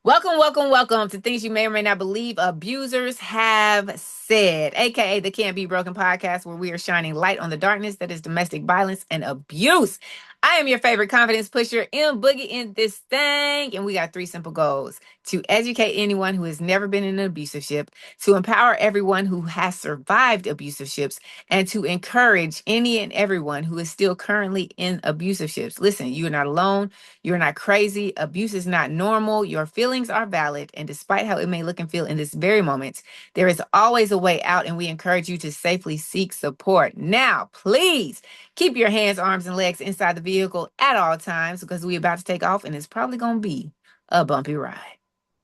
Welcome to Things You May or May Not Believe Abusers Have Said, aka the Can't Be Broken podcast, where we are shining light on the darkness that is domestic violence and abuse. I am your favorite confidence pusher, M Boogie in this thing, and we got three simple goals: to educate anyone who has never been in an abusive ship, to empower everyone who has survived abusive ships, and to encourage any and everyone who is still currently in abusive ships. Listen, you are not alone. You're not crazy. Abuse is not normal. Your feelings are valid. And despite how it may look and feel in this very moment, there is always a way out, and we encourage you to safely seek support. Now, please keep your hands, arms, and legs inside the vehicle at all times because we're about to take off, and it's probably going to be a bumpy ride.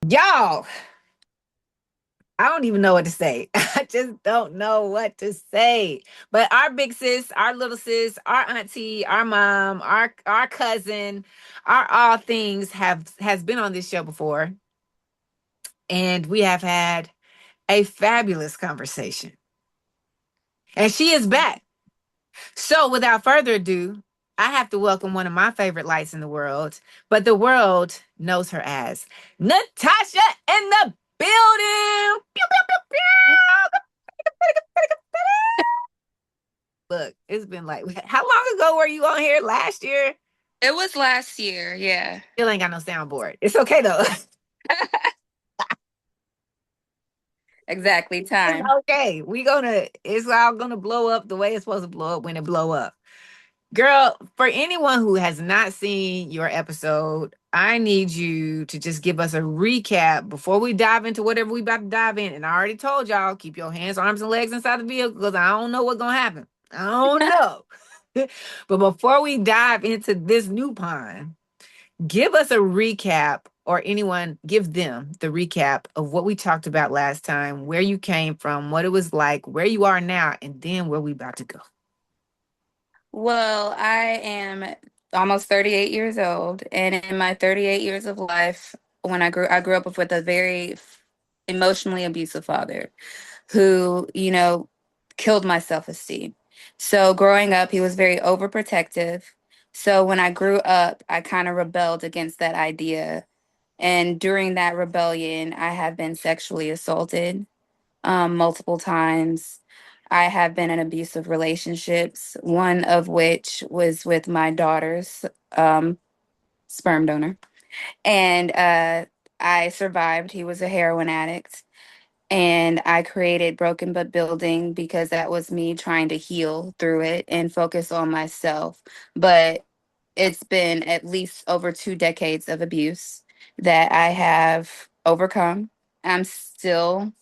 Y'all, I don't even know what to say. I just don't know what to say. But our big sis, our little sis, our auntie, our mom, our cousin, our all things has been on this show before, and we have had a fabulous conversation. And she is back. So, without further ado, I have to welcome one of my favorite lights in the world, but the world knows her as Natasha in the building. Pew, pew, pew, pew. Look, it's been like, how long ago were you on here? Last year? It was last year, yeah. Still ain't got no soundboard. It's okay though. Exactly, It's time. okay. It's all gonna blow up the way it's supposed to blow up when it blow up. Girl, for anyone who has not seen your episode, I need you to just give us a recap before we dive into whatever we about to dive in. And I already told y'all, keep your hands, arms, and legs inside the vehicle because I don't know what's gonna happen. I don't know. But before we dive into this new pond, give us a recap, or anyone give them the recap of what we talked about last time, where you came from, what it was like, where you are now, and then where we about to go. Well, I am almost 38 years old, and in my 38 years of life, when I grew up with a very emotionally abusive father who, killed my self-esteem. So growing up, he was very overprotective. So when I grew up, I kind of rebelled against that idea. And during that rebellion, I have been sexually assaulted multiple times. I have been in abusive relationships, one of which was with my daughter's um, sperm donor. And I survived. He was a heroin addict. And I created Broken But Building because that was me trying to heal through it and focus on myself. But it's been at least over 2 decades of abuse that I have overcome. I'm still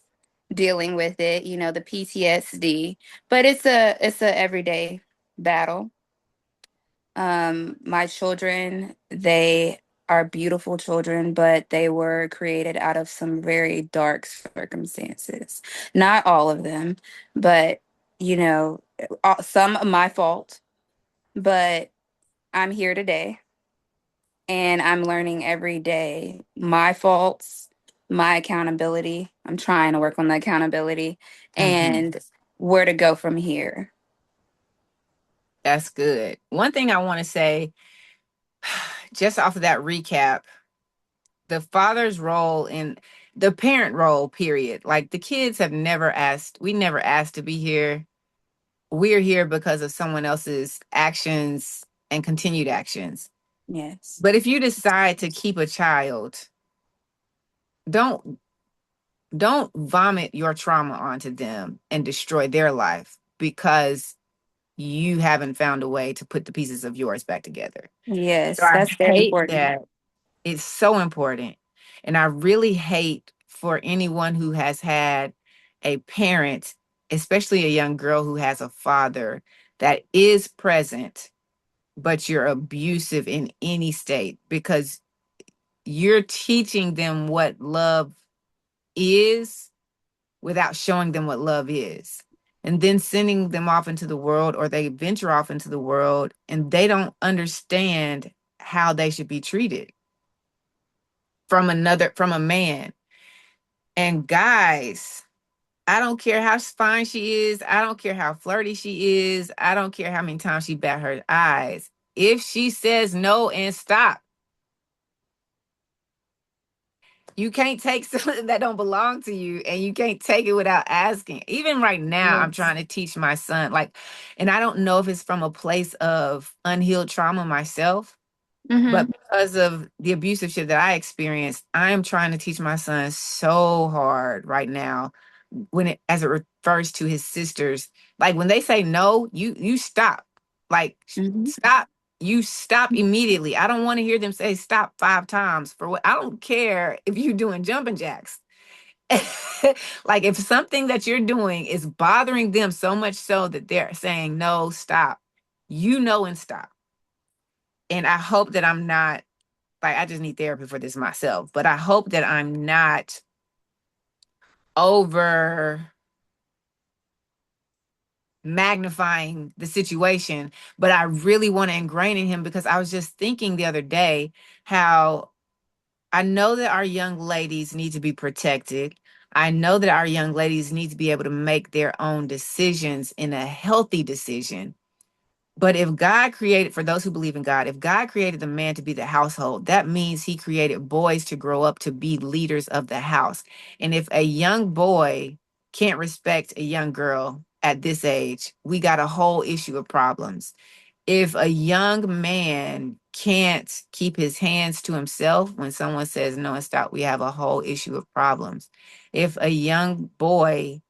dealing with it, the PTSD, but it's a everyday battle. My children, they are beautiful children, but they were created out of some very dark circumstances. Not all of them, but you know, some of my fault, but I'm here today and I'm learning every day my faults, my accountability. I'm trying to work on the accountability Mhm. and where to go from here. That's good. One thing I want to say, just off of that recap, the father's role in the parent role, period. Like the kids have never asked, we never asked to be here. We're here because of someone else's actions and continued actions. Yes. But if you decide to keep a child, don't don't vomit your trauma onto them and destroy their life because you haven't found a way to put the pieces of yours back together. So Yes, I that's very hate important. that. It's so important. And I really hate for anyone who has had a parent, especially a young girl who has a father that is present, but you're abusive in any state because you're teaching them what love is without showing them what love is. And then sending them off into the world, or they venture off into the world and they don't understand how they should be treated from a man. And guys, I don't care how fine she is, I don't care how flirty she is, I don't care how many times she bat her eyes. If she says no and stop, You can't take something that don't belong to you, and you can't take it without asking. Even right now, I'm Yes. trying to teach my son, like, and I don't know if it's from a place of unhealed trauma myself, but Mm-hmm. because of the abusive shit that I experienced, I am trying to teach my son so hard right now when it as it refers to his sisters. Like when they say no, you stop. Like Mm-hmm. stop. You stop immediately. I don't want to hear them say stop 5 times for what. I don't care if you're doing jumping jacks. Like if something that you're doing is bothering them so much so that they're saying no, stop. You know and stop. And I hope that I'm not like I just need therapy for this myself, but I hope that I'm not over magnifying the situation, but I really want to ingrain in him because I was just thinking the other day how I know that our young ladies need to be protected. I know that our young ladies need to be able to make their own decisions in a healthy decision. But if God created, for those who believe in God, if God created the man to be the household, that means he created boys to grow up to be leaders of the house. And if a young boy can't respect a young girl at this age, we got a whole issue of problems. If a young man can't keep his hands to himself when someone says no and stop, we have a whole issue of problems. If a young boy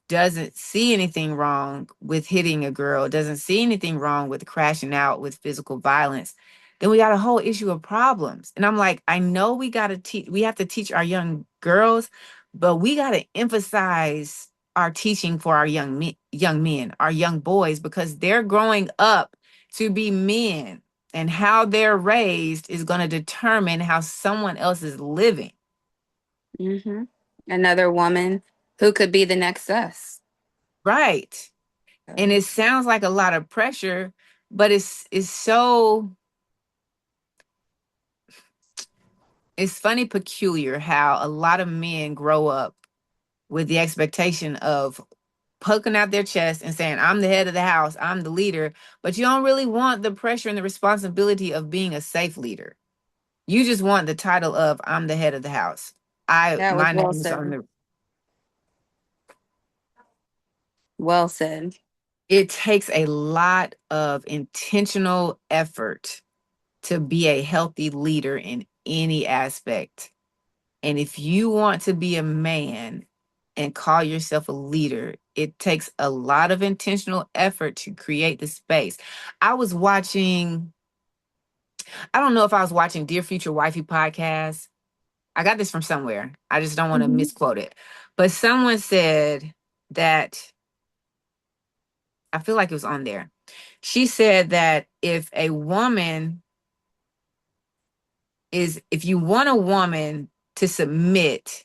doesn't see anything wrong with hitting a girl, doesn't see anything wrong with crashing out with physical violence, then we got a whole issue of problems. And I'm like, I know we got to teach, we have to teach our young girls, but we got to emphasize our teaching for our young men, our young boys, because they're growing up to be men, and how they're raised is going to determine how someone else is living. Mm-hmm. Another woman who could be the next us. Right. And it sounds like a lot of pressure, but it's funny peculiar how a lot of men grow up with the expectation of poking out their chest and saying, I'm the head of the house, I'm the leader, but you don't really want the pressure and the responsibility of being a safe leader. You just want the title of I'm the head of the house. I That was my well name is on said. the Well said. it takes a lot of intentional effort to be a healthy leader in any aspect. And if you want to be a man and call yourself a leader, it takes a lot of intentional effort to create the space. I was watching, I don't know if I was watching Dear Future Wifey podcast. I got this from somewhere. I just don't want to Mm-hmm. misquote it. But someone said that, I feel like it was on there. She said that if you want a woman to submit,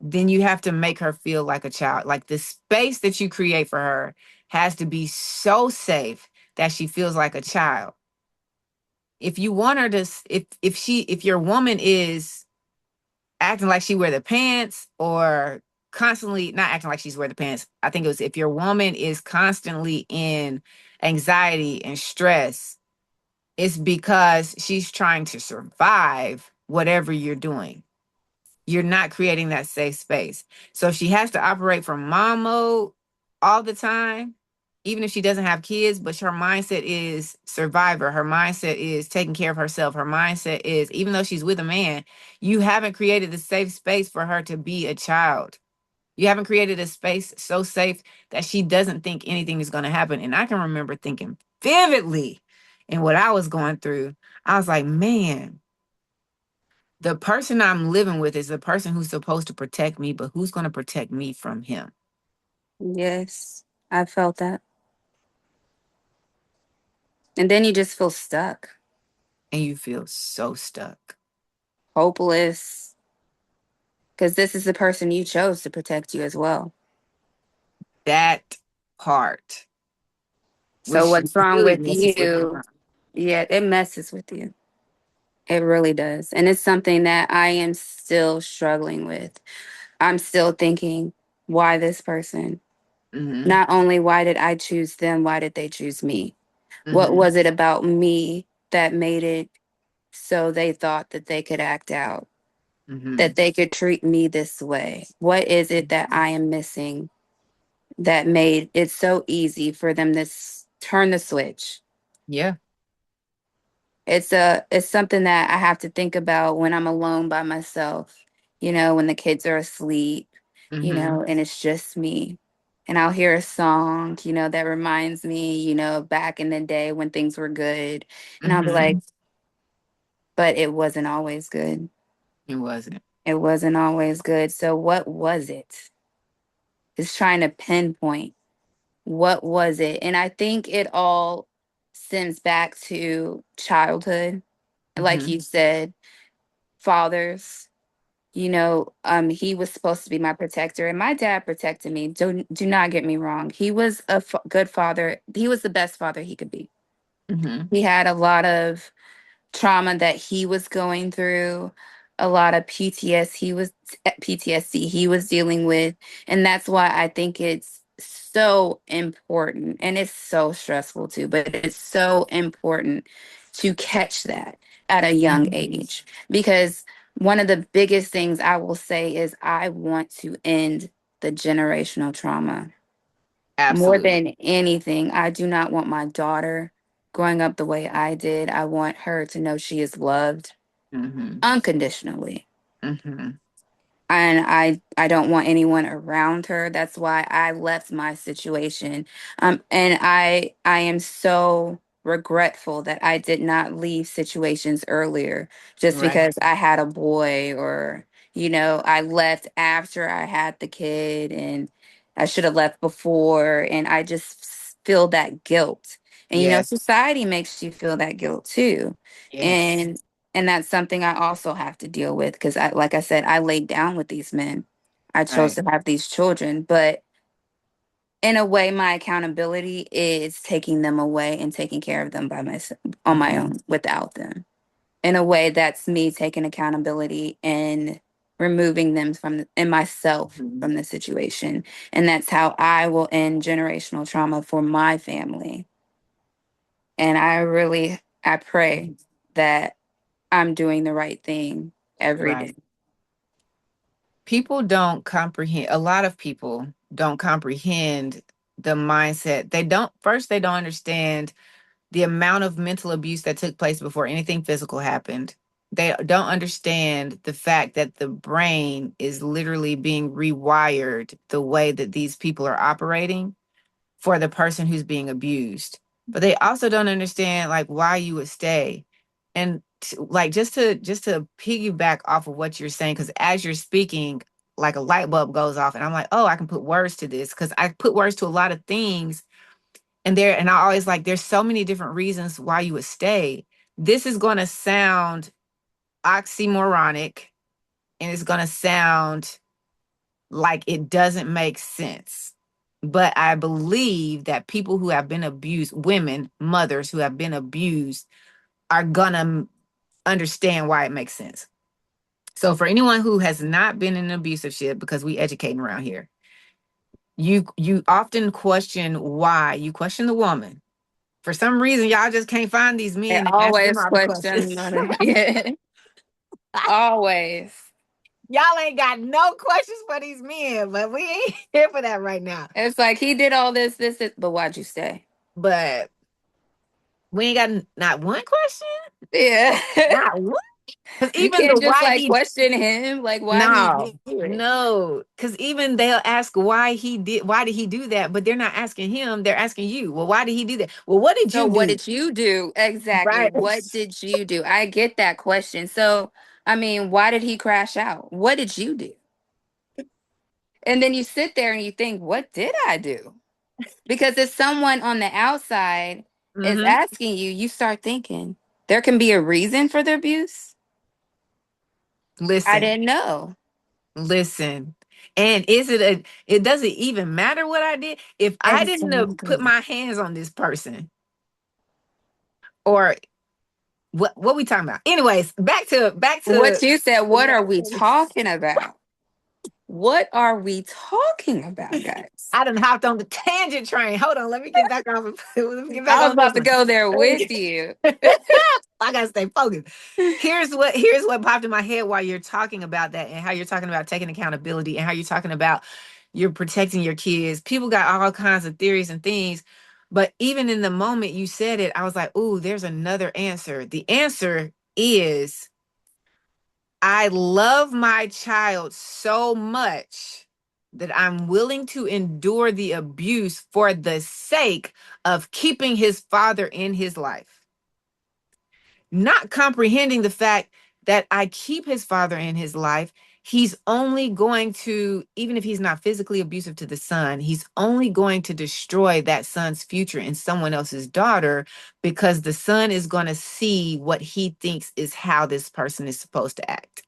then you have to make her feel like a child. Like the space that you create for her has to be so safe that she feels like a child. If you want her to, if your woman is acting like she wear the pants or constantly not acting like she's wear the pants, I think it was if your woman is constantly in anxiety and stress, it's because she's trying to survive whatever you're doing. You're not creating that safe space. So if she has to operate from mom mode all the time, even if she doesn't have kids, but her mindset is survivor, her mindset is taking care of herself, her mindset is, even though she's with a man, you haven't created the safe space for her to be a child. You haven't created a space so safe that she doesn't think anything is going to happen. And I can remember thinking vividly in what I was going through. I was like, man, the person I'm living with is the person who's supposed to protect me, but who's going to protect me from him? Yes, I felt that. And then you just feel stuck, And you feel so stuck. hopeless, because this is the person you chose to protect you as well. That part, So which what's wrong really with messes with your you? mind. Yeah, it messes with you. It really does. And it's something that I am still struggling with. I'm still thinking, why this person? Mm-hmm. Not only why did I choose them, why did they choose me? What Mm-hmm. was it about me that made it so they thought that they could act out? Mm-hmm. that they could treat me this way? What is it that I am missing that made it so easy for them to turn the switch? Yeah. It's something that I have to think about when I'm alone by myself, when the kids are asleep, Mm-hmm. and it's just me. And I'll hear a song, that reminds me, back in the day when things were good. And I'll be Mm-hmm. like, but it wasn't always good. It wasn't. It wasn't always good. So what was it? It's trying to pinpoint what was it. And I think it all stems back to childhood. Like Mm-hmm. you said, fathers. He was supposed to be my protector, and my dad protected me. Do not get me wrong. He was a good father. He was the best father he could be. Mm-hmm. He had a lot of trauma that he was going through, a lot of PTSD he was dealing with, and that's why I think it's so important, and it's so stressful too, but it's so important to catch that at a young Mm-hmm. age, because one of the biggest things I will say is I want to end the generational trauma. More Absolutely. than anything, I do not want my daughter growing up the way I did. I want her to know she is loved Mm-hmm. unconditionally. Mm-hmm. And I don't want anyone around her. That's why I left my situation. And I am so regretful that I did not leave situations earlier just Right. because I had a boy, or I left after I had the kid, and I should have left before, and I just feel that guilt. And Yes. society makes you feel that guilt too. Yes. And and that's something I also have to deal with, because like I said, I laid down with these men. I chose Right. to have these children, but in a way, my accountability is taking them away and taking care of them by myself on my Mm-hmm. own without them. In a way, that's me taking accountability and removing them and myself Mm-hmm. from the situation. And that's how I will end generational trauma for my family. And I pray that I'm doing the right thing every day. Right. People don't comprehend, a lot of people don't comprehend the mindset. They don't understand the amount of mental abuse that took place before anything physical happened. They don't understand the fact that the brain is literally being rewired the way that these people are operating for the person who's being abused. But they also don't understand like why you would stay. And like just to piggyback off of what you're saying, because as you're speaking, like a light bulb goes off, and I'm like, oh, I can put words to this because I put words to a lot of things. And I always like, there's so many different reasons why you would stay. This is going to sound oxymoronic, and it's going to sound like it doesn't make sense. But I believe that people who have been abused, women, mothers who have been abused, are going to understand why it makes sense. So for anyone who has not been in an abusive ship, because we educating around here, you often question why. You question the woman. For some reason, y'all just can't find these I men and ask them always all the question questions. the kid. Always. Y'all ain't got no questions for these men, but we ain't here for that right now. It's like he did all this, but why'd you stay? But we ain't got not one question, Yeah. not one. Because You even the can't just why like he question him. Like, why did he no, do it? no, because even they'll ask why did he do that, but they're not asking him, they're asking you. Well, why did he do that? Well, what did So you what do? did you do? Exactly. Right. What did you do? I get that question. So, I mean, why did he crash out? What did you do? And then you sit there and you think, what did I do? Because if someone on the outside is Mm-hmm. asking you, you start thinking there can be a reason for the abuse. I Listen, didn't know. listen. And it doesn't even matter what I did. If I didn't have put Exactly. my hands on this person, or what we talking about? Anyways, back to What you said, the what are we main talking about? What are we talking about, guys? I done hopped on the tangent train. Hold on, let me get back off. Let me get back I was on this about to one. go there Let me with get- you. I gotta stay focused. Here's what popped in my head while you're talking about that, and how you're talking about taking accountability, and how you're talking about you're protecting your kids. People got all kinds of theories and things, but even in the moment you said it, I was like, "Ooh, there's another answer." The answer is I love my child so much that I'm willing to endure the abuse for the sake of keeping his father in his life. Not comprehending the fact that I keep his father in his life, he's only going to, even if he's not physically abusive to the son, he's only going to destroy that son's future in someone else's daughter, because the son is going to see what he thinks is how this person is supposed to act.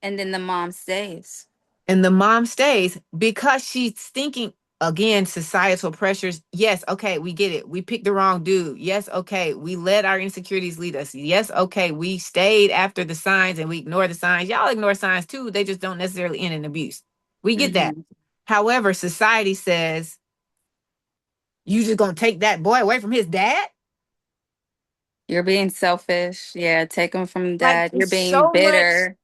And then the mom stays. And the mom stays because she's thinking, again, societal pressures. Yes, okay, we get it. We picked the wrong dude. Yes, okay, we let our insecurities lead us. Yes, okay, we stayed after the signs and we ignore the signs. Y'all ignore signs too. They just don't necessarily end in abuse. We get that. Hmm. However, society says, you just gonna take that boy away from his dad? You're being selfish. Yeah, take them from Like, dad. You're being bitter.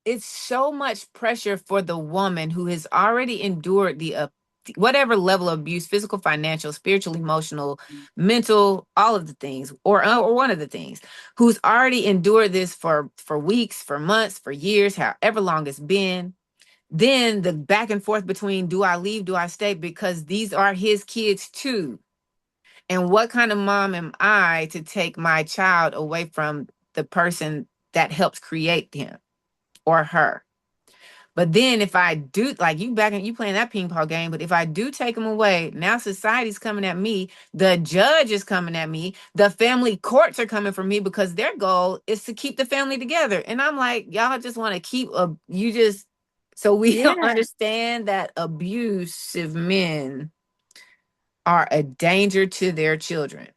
it's so much pressure for the woman who has already endured the whatever level of abuse, physical, financial, spiritual, emotional, mental, all of the things, or one of the things, who's already endured this for weeks, for months, for years, however long it's been. Then the back and forth between, do I leave, do I stay, because these are his kids too. And what kind of mom am I to take my child away from the person that helps create him or her? But then if I do, like, you back and you playing that ping pong game, but if I do take them away, now society's coming at me, the judge is coming at me, the family courts are coming for me, because their goal is to keep the family together. And I'm like, y'all just want to keep you just, so we don't Yeah. understand that abusive men are a danger to their children,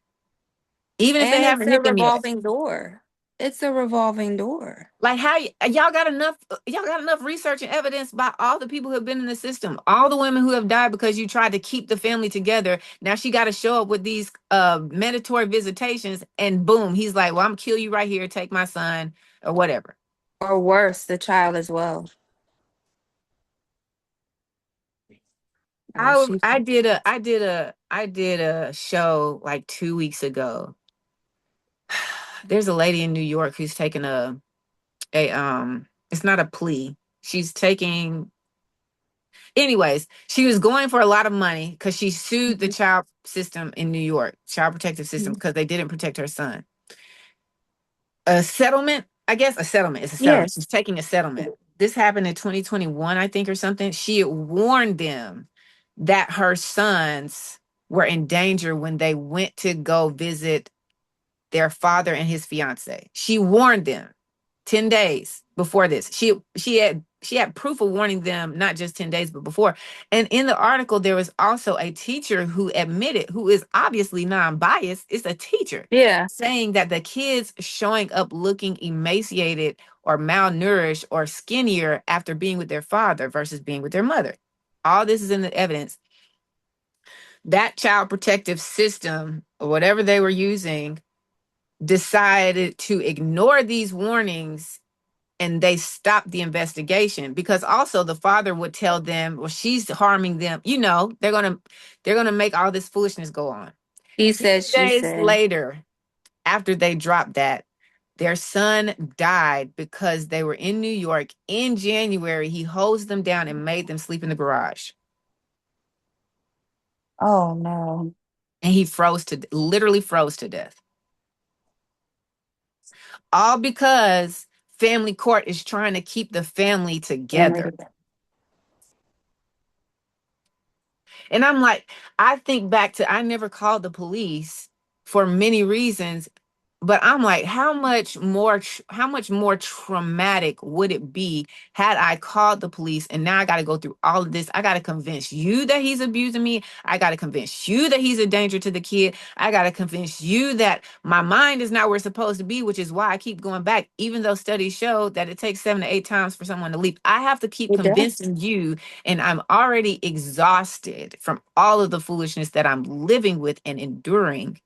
even if they And it's haven't a hit them yet. revolving door. It's a revolving door. Like, how y'all got enough research and evidence by all the people who have been in the system, all the women who have died because you tried to keep the family together. Now she got to show up with these mandatory visitations, and boom, he's like, well, I'm gonna kill you right here, take my son, or whatever. Or worse, the child as well. She. I did a show like 2 weeks ago. There's a lady in New York who's taking a it's not a plea. She's taking, anyways, she was going for a lot of money because she sued the Mhm. child system in New York, child protective system, Mhm. because they didn't protect her son. A settlement, I guess a settlement. It's a settlement. She's Yes. taking a settlement. This happened in 2021, I think, or something. She had warned them that her sons were in danger when they went to go visit their father and his fiance. She warned them 10 days before this. She had proof of warning them not just 10 days but before. And in the article there was also a teacher who admitted, who is obviously non-biased, it's a teacher, Yeah. saying that the kids showing up looking emaciated or malnourished or skinnier after being with their father versus being with their mother. All this is in the evidence. That child protective system, or whatever they were using, decided to ignore these warnings, and they stopped the investigation, because also the father would tell them, well, she's harming them, they're gonna make all this foolishness go on. He 10 said, she days said. later, after they dropped that, their son died because they were in New York in January. He hosed them down and made them sleep in the garage, Oh no. and he literally froze to death, all because family court is trying to keep the family together. And I'm like, I think back to, I never called the police for many reasons. But I'm like, how much more traumatic would it be had I called the police and now I got to go through all of this? I got to convince you that he's abusing me. I got to convince you that he's a danger to the kid. I got to convince you that my mind is not where it's supposed to be, which is why I keep going back, even though studies show that it takes 7 to 8 times for someone to leap. I have to keep It does. convincing you, and I'm already exhausted from all of the foolishness that I'm living with and enduring,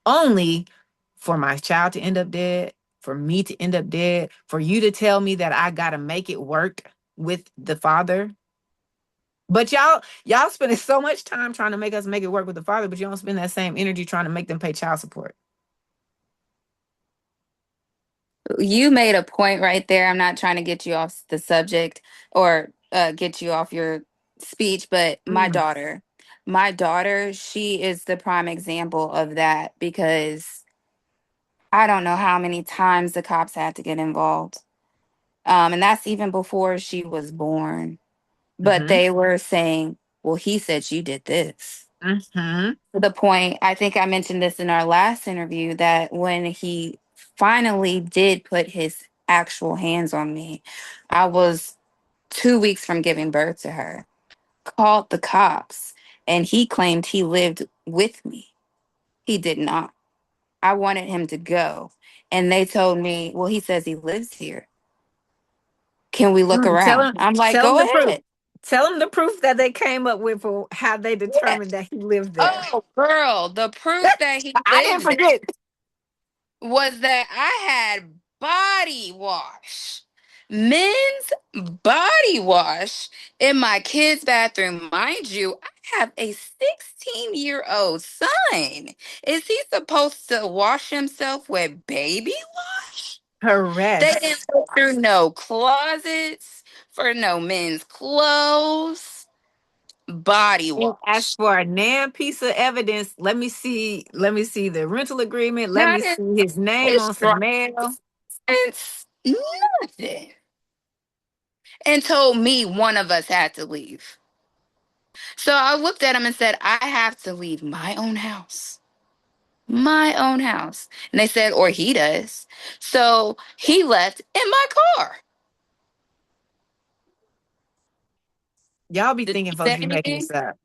only for my child to end up dead, for me to end up dead, for you to tell me that I gotta make it work with the father. But y'all spending so much time trying to make us make it work with the father, but you don't spend that same energy trying to make them pay child support. You made a point right there. I'm not trying to get you off the subject or get you off your speech, but Mm. my daughter, she is the prime example of that because I don't know how many times the cops had to get involved. And that's even before she was born. But Mm-hmm. they were saying, well, he said you did this. Mm-hmm. To the point, I think I mentioned this in our last interview, that when he finally did put his actual hands on me, I was 2 weeks from giving birth to her, called the cops, and he claimed he lived with me. He did not. I wanted him to go. And they told me, well, he says he lives here. Can we look Mm. Tell around? him, I'm like, tell him go the proof. ahead. Tell him the proof that they came up with for how they Yeah. determined that he lived there. Oh, girl, the proof that he I didn't lives there forget. was that I had body wash, men's body wash in my kid's bathroom. Mind you, I have a 16-year-old son. Is he supposed to wash himself with baby wash? They didn't Correct. go through no closets for no men's clothes. Body And ask wash. for a damn piece of evidence. Let me see the rental agreement. Let Not me his, see his name his on some driver's mail. license, nothing. And told me one of us had to leave. So I looked at him and said, I have to leave my own house. My own house. And they said, or he does. So he left in my car. Y'all be Did thinking he folks say be making anything? this up.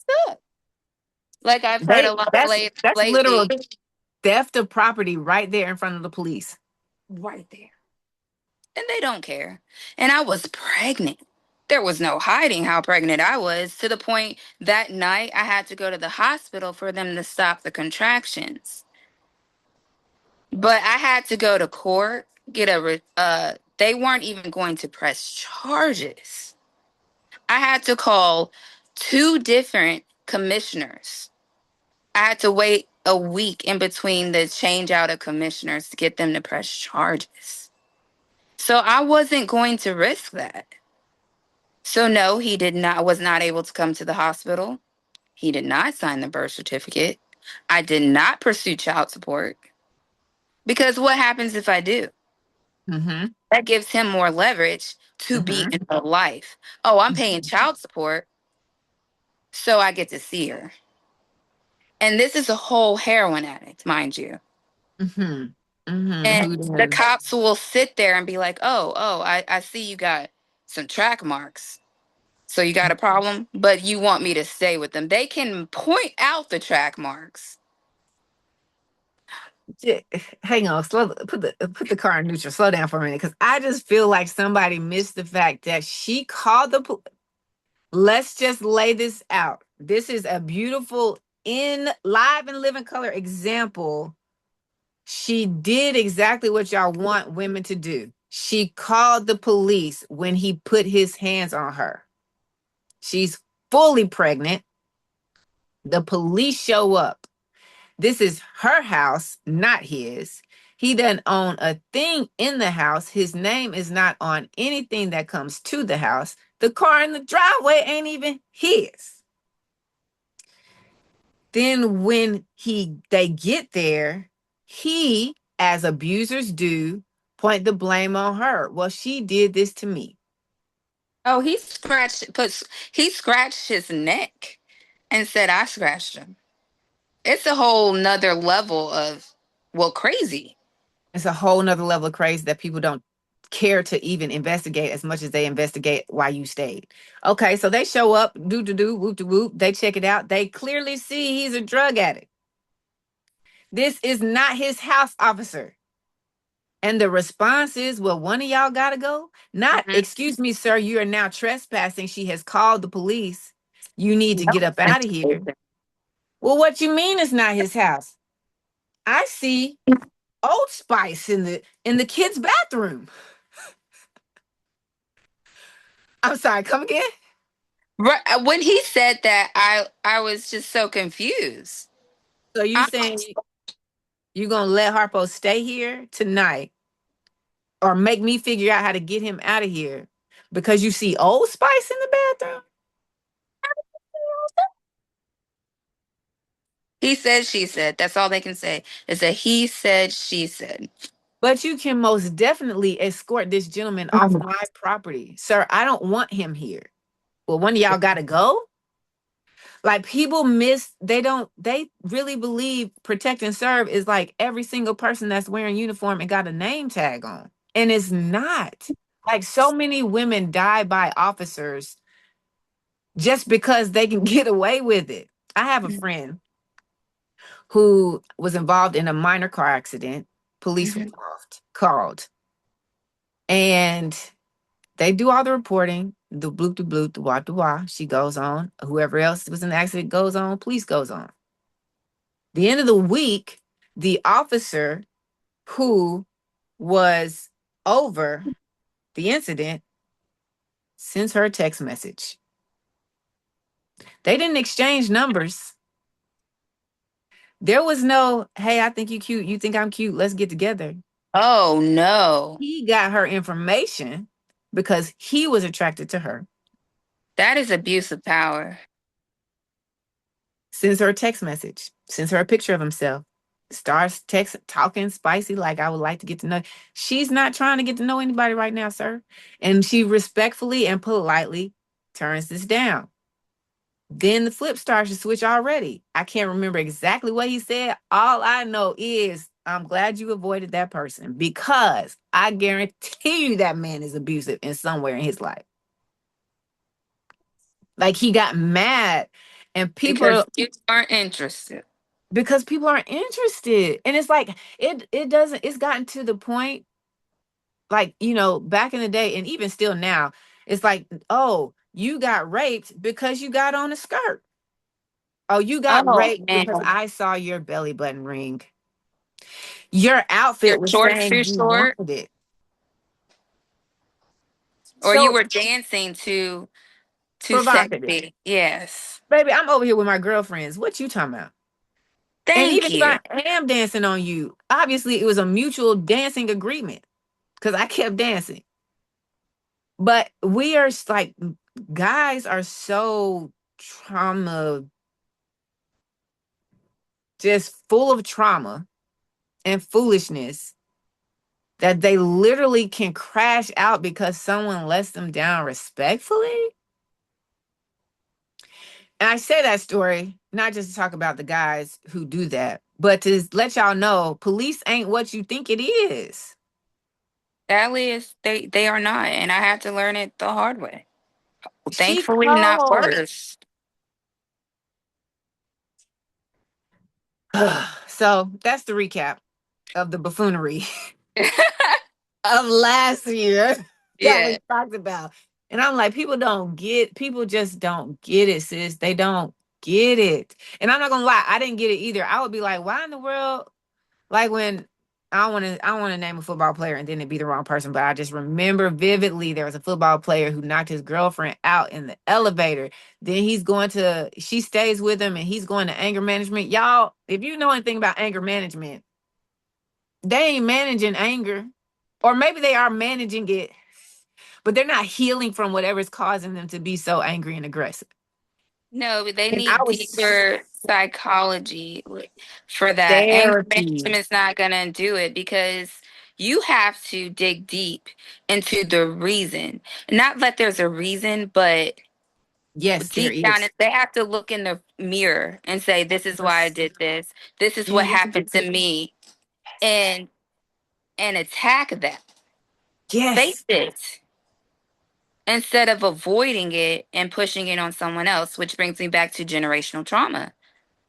Good. Like I've heard They a lot late that's literal lately. theft of property right there in front of the police. Right there. And they don't care. And I was pregnant. There was no hiding how pregnant I was, to the point that night I had to go to the hospital for them to stop the contractions. But I had to go to court, get they weren't even going to press charges. I had to call two different commissioners. I had to wait a week in between the change out of commissioners to get them to press charges. So I wasn't going to risk that. So no, he did not was not able to come to the hospital. He did not sign the birth certificate. I did not pursue child support, because what happens if I do? Mm-hmm. That gives him more leverage to be Mm-hmm. in her life. Oh, I'm paying child support, so I get to see her. And this is a whole heroin addict, mind you. Mm-hmm. Mm-hmm. And Who the then? cops will sit there and be like, I see you got some track marks. So you got a problem, but you want me to stay with them. They can point out the track marks. Hang on, put the car in neutral. Slow down for a minute, because I just feel like somebody missed the fact that she called the police. Let's just lay this out. This is a beautiful, in live and living color example. She did exactly what y'all want women to do. She called the police when he put his hands on her. She's fully pregnant. The police show up. This is her house, not his. He doesn't own a thing in the house. His name is not on anything that comes to the house. The car in the driveway ain't even his. Then when they get there, he, as abusers do, point the blame on her. Well, she did this to me. Oh, he scratched his neck and said I scratched him. It's a whole nother level of, well, crazy. It's a whole nother level of crazy that people don't care to even investigate as much as they investigate why you stayed. Okay, so they show up, do, whoop de whoop. They check it out. They clearly see he's a drug addict. This is not his house, officer. And the response is, well, one of y'all got to go. Not, Mhm. excuse me, sir, you are now trespassing. She has called the police. You need to get up out of here. Well, what you mean it's not his house? I see Old Spice in the kids' bathroom. I'm sorry, come again? Right, when he said that, I was just so confused. So you I, saying you gonna let Harpo stay here tonight or make me figure out how to get him out of here because you see Old Spice in the bathroom? he said, she said. That's all they can say is that he said, she said. But you can most definitely escort this gentleman off my property. Sir, I don't want him here. Well, one of y'all gotta go. Like people miss, they really believe protect and serve is like every single person that's wearing uniform and got a name tag on. And it's not. Like so many women die by officers just because they can get away with it. I have a friend who was involved in a minor car accident. Police were Mhm. called. And they do all the reporting, the bloop, the bloop, the wah, the wah. She goes on. Whoever else was in the accident goes on. Police goes on. The end of the week, the officer who was over the incident sends her a text message. They didn't exchange numbers. There was no, hey, I think you cute. You think I'm cute. Let's get together. Oh no. He got her information because he was attracted to her. That is abuse of power. Sends her a text message, sends her a picture of himself, starts text talking spicy, like I would like to get to know. She's not trying to get to know anybody right now, sir. And she respectfully and politely turns this down. Then the flip starts to switch already. I can't remember exactly what he said. All I know is I'm glad you avoided that person because I guarantee you that man is abusive in somewhere in his life. Like he got mad and Because people you aren't interested. because people aren't interested. And it's like it doesn't it's gotten to the point like, back in the day and even still now, it's like, "Oh, you got raped because you got on a skirt. Oh, you got Oh raped man. because I saw your belly button ring. Your Your outfit was shorts saying too you short, wanted it." or you So were dancing too provocative. sexy. Yes. Baby, I'm over here with my girlfriends. What you talking about? And Thank even if you. I am dancing on you, obviously it was a mutual dancing agreement because I kept dancing. But we are like, guys are so trauma, just full of trauma and foolishness that they literally can crash out because someone lets them down respectfully. And I say that story not just to talk about the guys who do that, but to let y'all know police ain't what you think it is. Sadly, they are not, and I had to learn it the hard way. She Thankfully, not called. worse. So that's the recap of the buffoonery of last year that we Yeah. talked about. And I'm like, people just don't get it, sis. They don't get it. And I'm not gonna lie, I didn't get it either. I would be like, why in the world? Like when I want to name a football player and then it'd be the wrong person, but I just remember vividly there was a football player who knocked his girlfriend out in the elevator. Then she stays with him and he's going to anger management. Y'all, if you know anything about anger management, they ain't managing anger. Or maybe they are managing it, but they're not healing from whatever's causing them to be so angry and aggressive. No, but they And I need was deeper psychology for that. Anger therapy. management is not going to do it because you have to dig deep into the reason. Not that there's a reason, but Yes, there Deep down, is. they have to look in the mirror and say, "This is why I Yes. did this. This is what Mhm. happened to me," and attack that. Face Yes. it instead of avoiding it and pushing it on someone else. Which brings me back to generational trauma.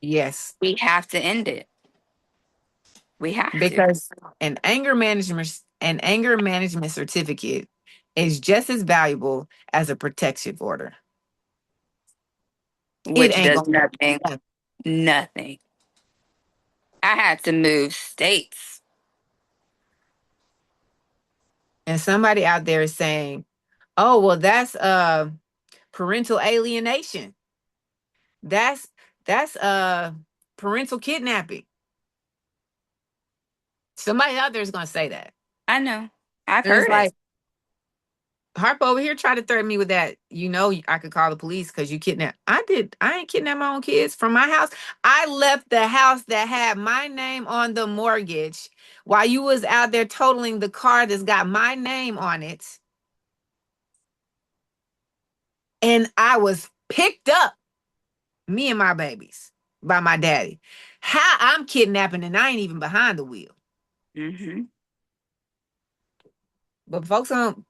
Yes. We have to end it. We have to. Because an anger management certificate is just as valuable as a protection order. It Which ain't does gonna do nothing. nothing. Nothing. I had to move states. And somebody out there is saying, "Oh, well, that's parental alienation. That's that's parental kidnapping." Somebody out there is gonna say that. I know. I've And it's heard it. like, Harp over here tried to threaten me with that. I could call the police because you kidnapped. I ain't kidnapped my own kids from my house. I left the house that had my name on the mortgage while you was out there totaling the car that's got my name on it. And I was picked up, me and my babies, by my daddy. How I'm kidnapping and I ain't even behind the wheel. Hmm. But folks don't,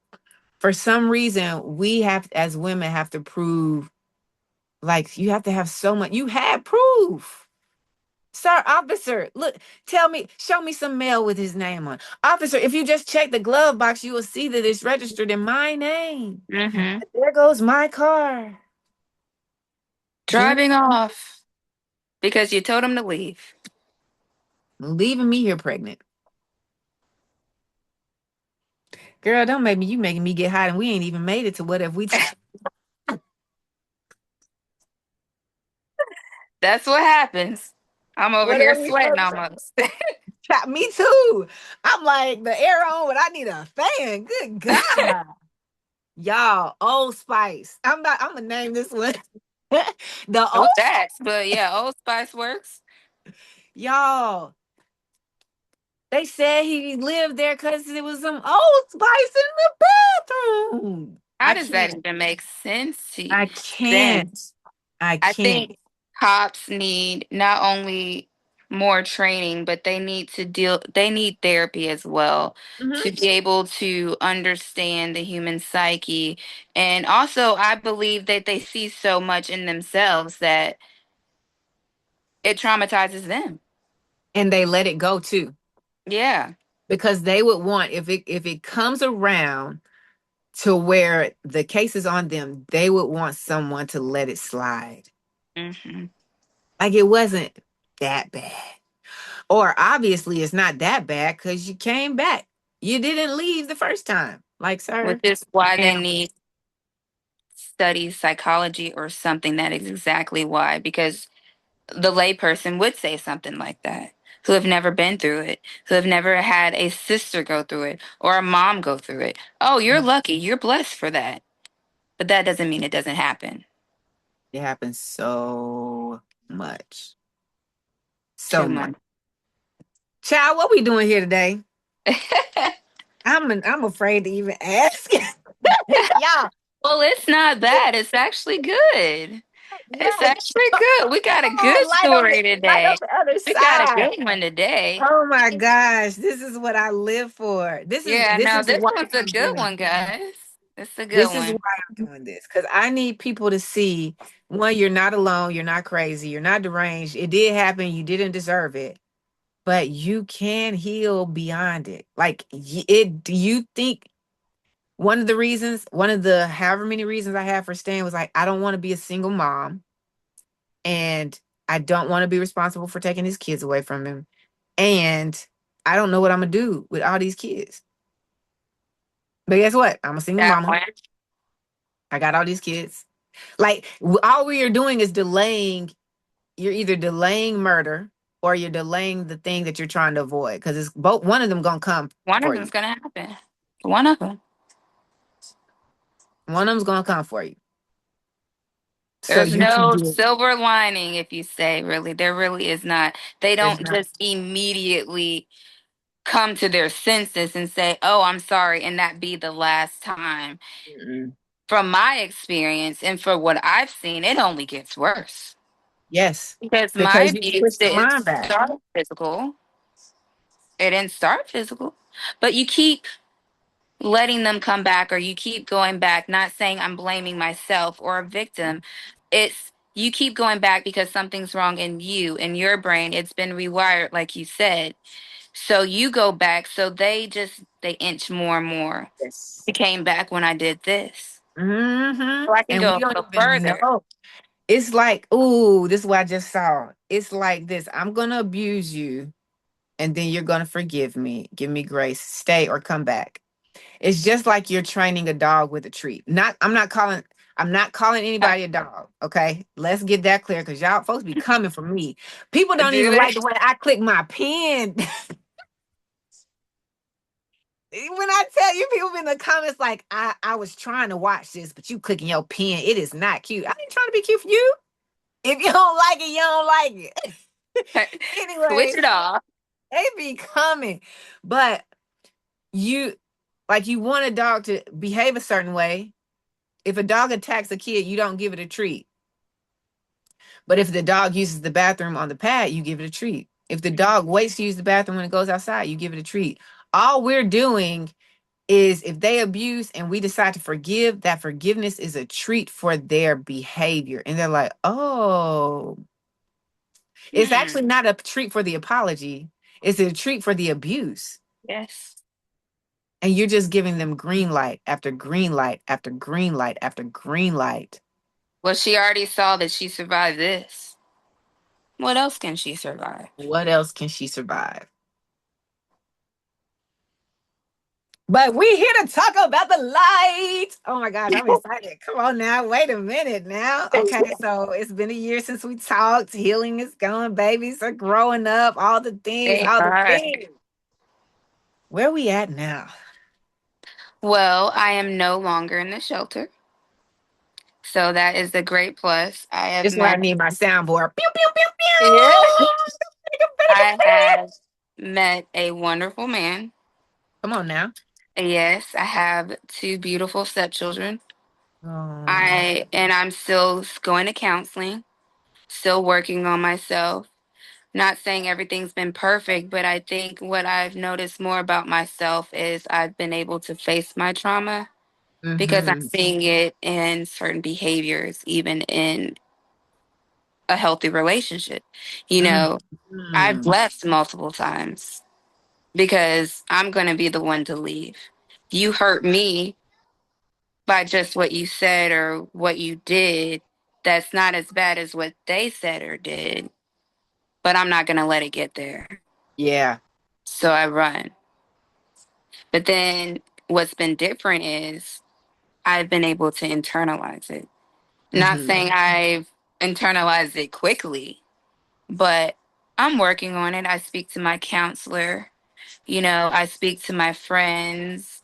for some reason, we have, as women, have to prove, like, you have to have so much. You had proof. Sir, officer, look, show me some mail with his name on. Officer, if you just check the glove box, you will see that it's registered in my name. Hmm. There goes my car. Girl, Driving off because you told him to leave. leaving me here pregnant. Girl, don't make me, you making me get hot and we ain't even made it to what if we That's what happens. I'm over what here if we sweating supposed almost. to me too. I'm like the air on, but I need a fan. Good God. Y'all, Old Spice. I'm gonna name this one. The No old facts, but yeah, Old Spice works. y'all. They said he lived there because there was some Old Spice in the bathroom. How I does that can't. even make sense to I sense? can't. I I can't. think cops need not only more training, but they need therapy as well to Mhm. be able to understand the human psyche. And also, I believe that they see so much in themselves that it traumatizes them. And they let it go too, Yeah. because they would want, if it comes around to where the case is on them, they would want someone to let it slide. Hmm. Like it wasn't that bad. Or obviously it's not that bad because you came back. You didn't leave the first time. Like, Which sir, is why they ma'am. need study psychology or something. That is exactly why, because the layperson would say something like that, who have never been through it, who have never had a sister go through it or a mom go through it. Oh, you're lucky. You're blessed for that. But that doesn't mean it doesn't happen. It happens so much. So Too much. much. Child, what we doing here today? I'm afraid to even ask. Y'all, Well, it's not bad. It's actually good. It's yes. actually good. We got a Oh, good story light on today. the other We got a side. good one today. Oh my gosh, this is what I live for. This is Yeah, this no, is this why one's a I'm good doing one, guys. It's a good this is one. why I'm doing this, because I need people to see, one, you're not alone, you're not crazy, you're not deranged. It did happen, you didn't deserve it, but you can heal beyond it. Like it. Do you think one of the however many reasons I have for staying was like, I don't want to be a single mom, and I don't want to be responsible for taking his kids away from him, and I don't know what I'm gonna do with all these kids. But guess what? I'm a single That mama. one. I got all these kids. Like all we are doing is delaying. You're either delaying murder or you're delaying the thing that you're trying to avoid, because it's both. One of them gonna come One of for you. them's gonna happen. One of them. One of them's gonna come for you, so There's you can no do it. silver lining, if you say, really. There really is not. They There's don't not. just immediately come to their senses and say, "Oh, I'm sorry," and that be the last time. Mm-mm. from my experience and for what I've seen, it only gets worse. Yes, Because my because you abuse switch the didn't mind back. start physical. It didn't start physical. But you keep letting them come back, or you keep going back, not saying I'm blaming myself or a victim. It's you keep going back because something's wrong in you, in your brain. It's been rewired, like you said. So you go back. So they inch more and more. Yes. It came back when I did this. Mm-hmm. So I can And we go a don't little even further. know. It's like, ooh, this is what I just saw. It's like this. I'm gonna abuse you, and then you're gonna forgive me, give me grace, stay or come back. It's just like you're training a dog with a treat. I'm not calling anybody a dog. Okay. Let's get that clear because y'all folks be coming for me. People don't Do even they? like the way I click my pen. When I tell you people in the comments, like, I was trying to watch this, but you clicking your pen. It is not cute. I ain't trying to be cute for you. If you don't like it, you don't like it. Switch Anyway, it off. they be coming. But you like you want a dog to behave a certain way. If a dog attacks a kid, you don't give it a treat. But if the dog uses the bathroom on the pad, you give it a treat. If the dog waits to use the bathroom when it goes outside, you give it a treat. All we're doing is if they abuse and we decide to forgive, that forgiveness is a treat for their behavior. And they're like, oh, it's Hmm. actually not a treat for the apology, it's a treat for the abuse. Yes. And you're just giving them green light after green light after green light after green light. Well, she already saw that she survived this. What else can she survive? What else can she survive? But we here to talk about the light. Oh my gosh, I'm excited. Come on now. Wait a minute now. Okay, so it's been a year since we talked. Healing is going, babies are growing up, all the things, They all the are. things. Where we at now? Well, I am no longer in the shelter. So that is the great plus. I have This is where I met, need my soundboard. Pew, pew, pew, yeah, I pew. have met a wonderful man. Come on now. Yes, I have two beautiful stepchildren. Oh. I'm still going to counseling, still working on myself. Not saying everything's been perfect, but I think what I've noticed more about myself is I've been able to face my trauma because I'm Mm-hmm. seeing it in certain behaviors, even in a healthy relationship. You know, I've Mm-hmm. left multiple times because I'm going to be the one to leave. You hurt me by just what you said or what you did. That's not as bad as what they said or did, but I'm not going to let it get there. Yeah. So I run. But then what's been different is I've been able to internalize it. Not Mm-hmm. saying I've internalized it quickly, but I'm working on it. I speak to my counselor, I speak to my friends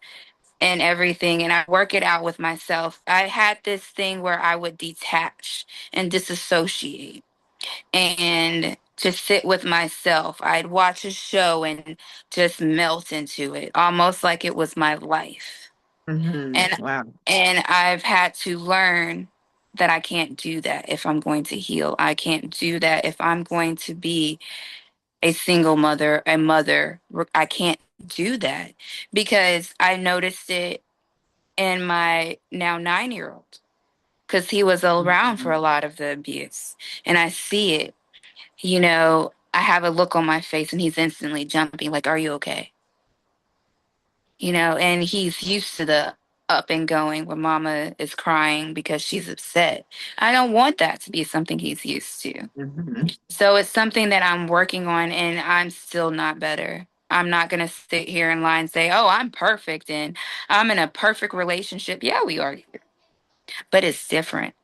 and everything, and I work it out with myself. I had this thing where I would detach and disassociate and just sit with myself. I'd watch a show and just melt into it, almost like it was my life. And Mm-hmm. Wow. and I've had to learn that I can't do that if I'm going to heal. I can't do that if I'm going to be a single mother, a mother. I can't do that because I noticed it in my now 9-year old because he was around for Mhm. a lot of the abuse. And I see it, I have a look on my face and he's instantly jumping, like, are you okay? And he's used to the up and going where mama is crying because she's upset. I don't want that to be something he's used to. Mhm. So it's something that I'm working on and I'm still not better. I'm not going to sit here and lie and say, oh, I'm perfect and I'm in a perfect relationship. Yeah, we are. But it's different.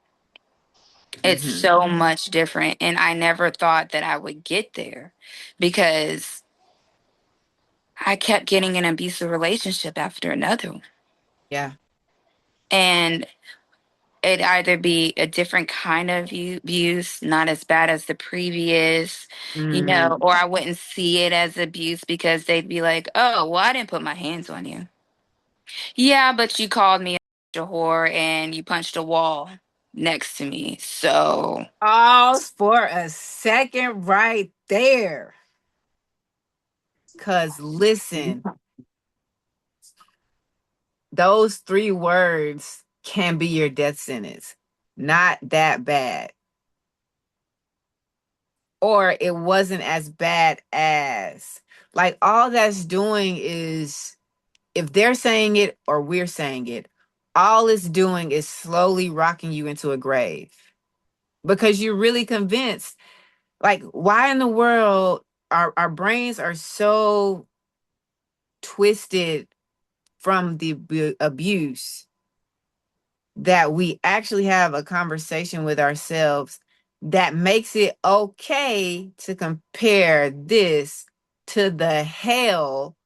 It's Mhm. so much different. And I never thought that I would get there because I kept getting an abusive relationship after another one. Yeah. And it'd either be a different kind of abuse, not as bad as the previous, Mm. or I wouldn't see it as abuse because they'd be like, oh, well, I didn't put my hands on you. Yeah, but you called me a whore and you punched a wall next to me. So Pause for a second right there. Because listen, those three words can be your death sentence. Not that bad. Or it wasn't as bad as. Like, all that's doing is, if they're saying it or we're saying it, all it's doing is slowly rocking you into a grave because you're really convinced. Like, why in the world our brains are so twisted from the abuse that we actually have a conversation with ourselves that makes it okay to compare this to the hell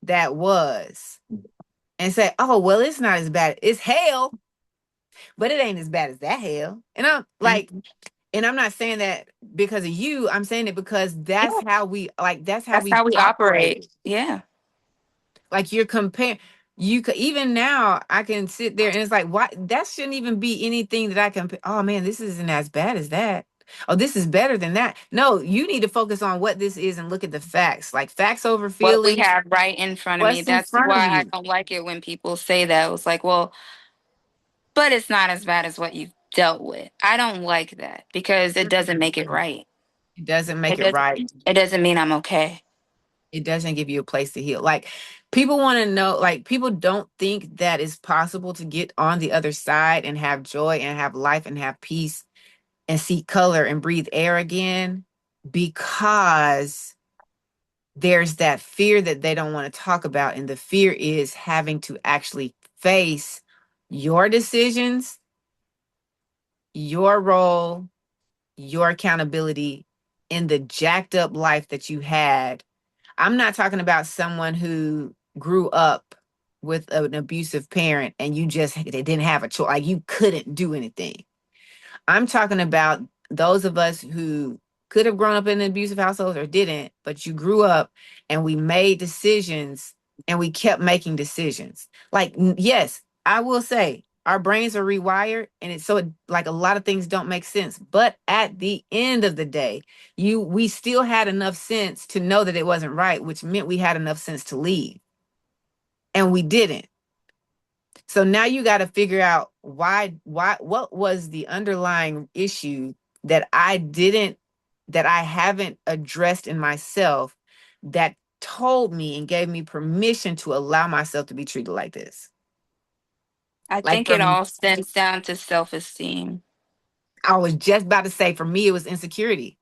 that was and say, oh, well, it's not as bad. It's hell, but it ain't as bad as that hell. And I'm like, mhm. and I'm not saying that because of you. I'm saying it because that's Yeah, how we like, that's how that's we how we operate. operate. Yeah. Like, you're comparing, you could even now I can sit there and it's like, why that shouldn't even be anything that I can, oh man, this isn't as bad as that. Oh, this is better than that. No, you need to focus on what this is and look at the facts. Like, facts over What we feelings. have right in front of me. What's in That's front of why I you? don't like it when people say that. It was like, well, but it's not as bad as what you've dealt with. I don't like that because it doesn't make it right. It doesn't make It it right. doesn't mean I'm okay. It doesn't give you a place to heal. Like, people want to know, like, people don't think that it's possible to get on the other side and have joy and have life and have peace and see color and breathe air again, because there's that fear that they don't want to talk about. And the fear is having to actually face your decisions, your role, your accountability in the jacked up life that you had. I'm not talking about someone who grew up with an abusive parent and they didn't have a choice. Like, you couldn't do anything. I'm talking about those of us who could have grown up in an abusive household or didn't, but you grew up and we made decisions and we kept making decisions. Like, yes, I will say our brains are rewired and it's so like a lot of things don't make sense. But at the end of the day, we still had enough sense to know that it wasn't right, which meant we had enough sense to leave. And we didn't. So now you got to figure out what was the underlying issue that that I haven't addressed in myself, that told me and gave me permission to allow myself to be treated like this. I Like, think it all stems down to self-esteem. I was just about to say, for me, it was insecurity.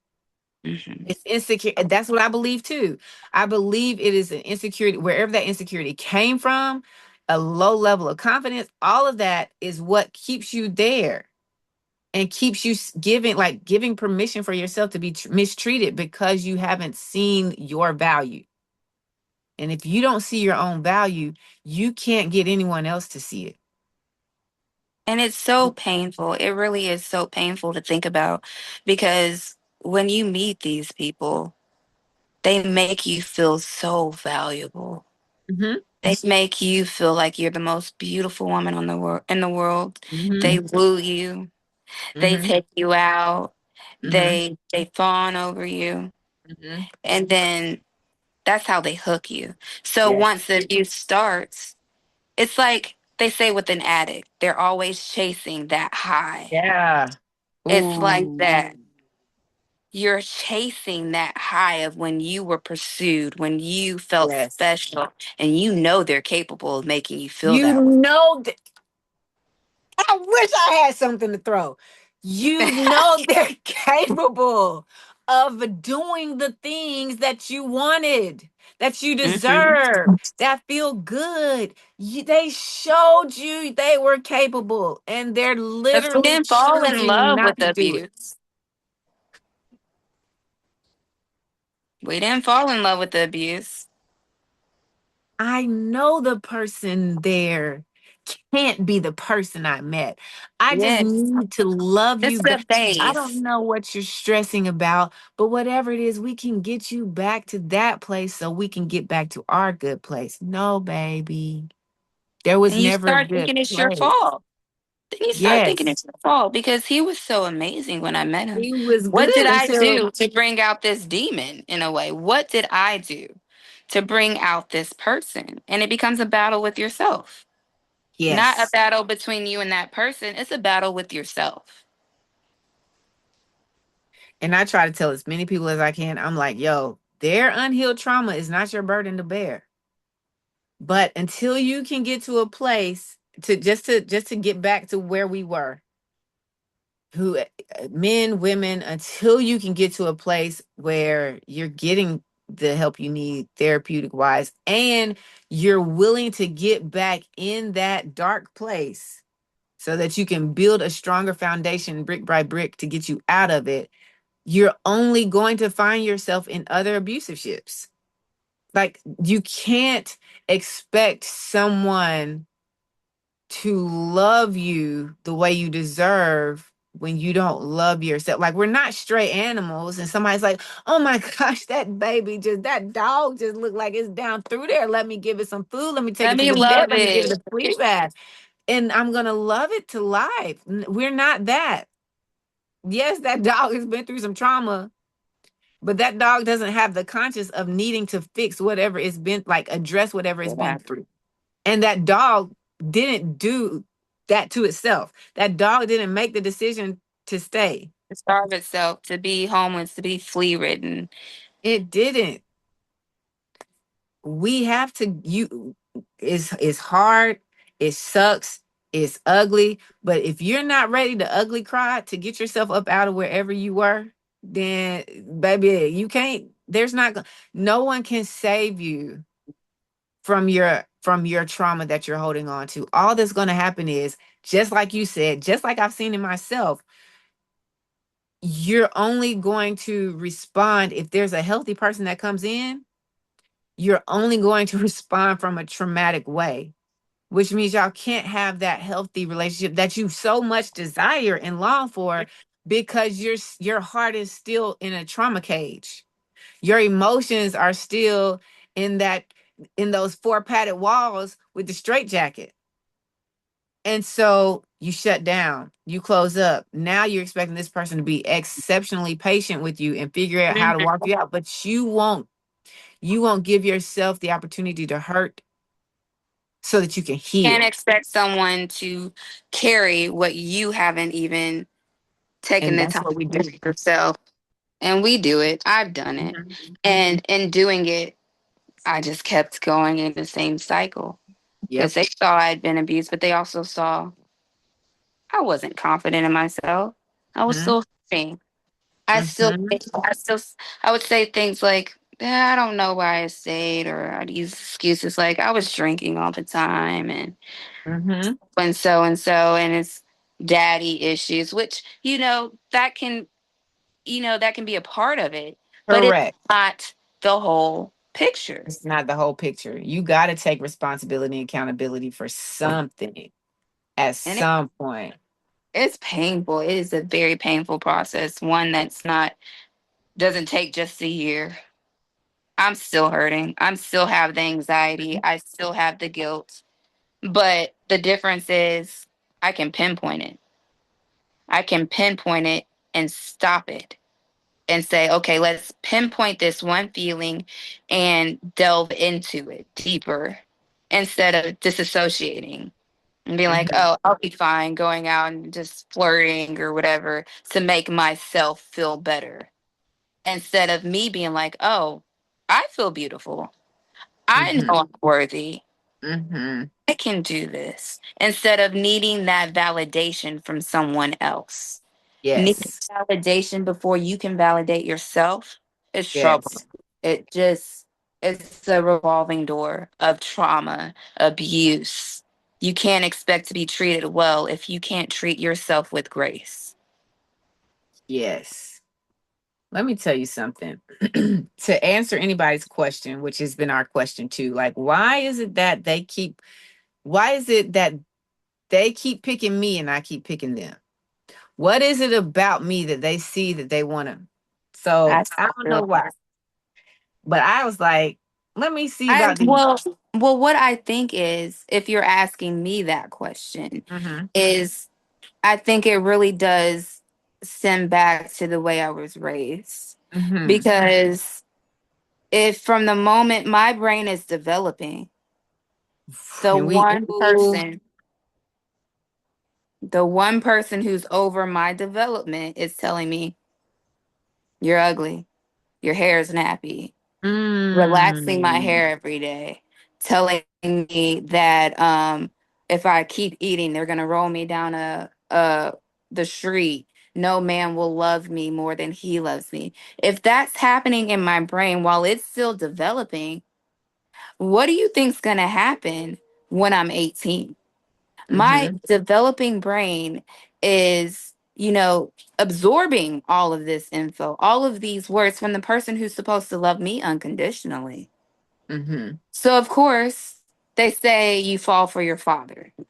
Hmm. It's insecure. That's what I believe too. I believe it is an insecurity, wherever that insecurity came from, a low level of confidence, all of that is what keeps you there and keeps you giving permission for yourself to be mistreated because you haven't seen your value. And if you don't see your own value, you can't get anyone else to see it. And it's so painful. It really is so painful to think about because when you meet these people, they make you feel so valuable. Mm-hmm. They make you feel like you're the most beautiful woman on the in the world. Mm-hmm. They woo you. They Mm-hmm. take you out. Mm-hmm. They fawn over you. Mm-hmm. And then that's how they hook you. So Yes. once the abuse starts, it's like they say with an addict, they're always chasing that high. Yeah. It's like Ooh. that. You're chasing that high of when you were pursued, when you felt Yes. special, and you know they're capable of making you feel You that way. know, I wish I had something to throw. You know they're capable of doing the things that you wanted, that you Hmm. deserve, that feel good. They showed you they were capable, and they're Because we literally didn't fall in choosing love not with to the do it. abuse. We didn't fall in love with the abuse. I know the person there can't be the person I met. I just Yes. need to love It's you back. the I base. don't know what you're stressing about, but whatever it is, we can get you back to that place so we can get back to our good place. No, baby. There was And you never a start good thinking it's your place. fault. Then you start thinking Yes. it's your fault because he was so amazing when I met him. He was What did good I until do to bring out this demon in a way? What did I do to bring out this person? And it becomes a battle with yourself. Not a yes. battle between you and that person. It's a battle with yourself. And I try to tell as many people as I can, I'm like, yo, their unhealed trauma is not your burden to bear. But until you can get to a place to get back to where we were, who men, women, until you can get to a place where you're getting the help you need therapeutic wise and you're willing to get back in that dark place so that you can build a stronger foundation brick by brick to get you out of it, you're only going to find yourself in other abusive ships. Like, you can't expect someone to love you the way you deserve when you don't love yourself. Like, we're not stray animals, and somebody's like, oh my gosh, that baby just, that dog just looked like it's down through there. Let me give it some food. Let me take Let it to me the bed. love Let me give it it. a sleep bath. And I'm going to love it to life. We're not that. Yes, that dog has been through some trauma, but that dog doesn't have the conscience of needing to fix whatever it's been, like address whatever it's been Yeah. through. And that dog didn't do that to itself. That dog didn't make the decision to stay. To starve itself, to be homeless, to be flea ridden. It didn't. We have to, it's hard, it sucks, it's ugly, but if you're not ready to ugly cry to get yourself up out of wherever you were, then baby, you can't, there's not no one can save you from your trauma that you're holding on to. All that's going to happen is, just like you said, just like I've seen in myself, you're only going to respond if there's a healthy person that comes in, you're only going to respond from a traumatic way, which means y'all can't have that healthy relationship that you so much desire and long for because your heart is still in a trauma cage. Your emotions are still in that, in those four padded walls with the straitjacket. And so you shut down, you close up. Now you're expecting this person to be exceptionally patient with you and figure out how to Mhm. walk you out, but you won't give yourself the opportunity to hurt so that you can Can't heal. expect someone to carry what you haven't even taken And the that's time what we to do. do yourself. And we do it. I've done it. Mhm. And in doing it, I just kept going in the same cycle because Yep. they saw I'd been abused, but they also saw I wasn't confident in myself. I was Mhm. still hurting. I still, Mhm. I still, I would say things like, I don't know why I stayed, or I'd use excuses like I was drinking all the time Mhm. and so, and it's daddy issues, which, that can be a part of it, but it's Correct. not the whole picture. It's not the whole picture. You got to take responsibility and accountability for something at And some point. it's painful. It is a very painful process, one that's not, doesn't take just a year. I'm still hurting. I'm still have the anxiety. I still have the guilt. But the difference is I can pinpoint it. I can pinpoint it and stop it and say, okay, let's pinpoint this one feeling and delve into it deeper instead of disassociating and being like, Mhm. oh, I'll be fine going out and just flirting or whatever to make myself feel better. Instead of me being like, oh, I feel beautiful. I Mhm. know I'm worthy. Mhm. I can do this instead of needing that validation from someone else. Needing Yes. validation before you can validate yourself is trouble. Yes. It just, it's a revolving door of trauma, abuse. You can't expect to be treated well if you can't treat yourself with grace. Yes. Let me tell you something. To answer anybody's question, which has been our question too, like, why is it that they keep picking me and I keep picking them? What is it about me that they see that they want to? So I I still don't know feel why, but I was like, let me see I about these. well, Well, what I think is, if you're asking me that question, Mm-hmm. is I think it really does stem back to the way I was raised. Mm-hmm. Because if from the moment my brain is developing, the And we one ooh, person, the one person who's over my development is telling me, you're ugly, your hair is nappy, relaxing my mm, hair every day, telling me that if I keep eating, they're gonna roll me down the street. No man will love me more than he loves me. If that's happening in my brain while it's still developing, what do you think's gonna happen when I'm 18? My mm-hmm. developing brain is, absorbing all of this info, all of these words from the person who's supposed to love me unconditionally. Mm-hmm. So, of course, they say you fall for your father. So,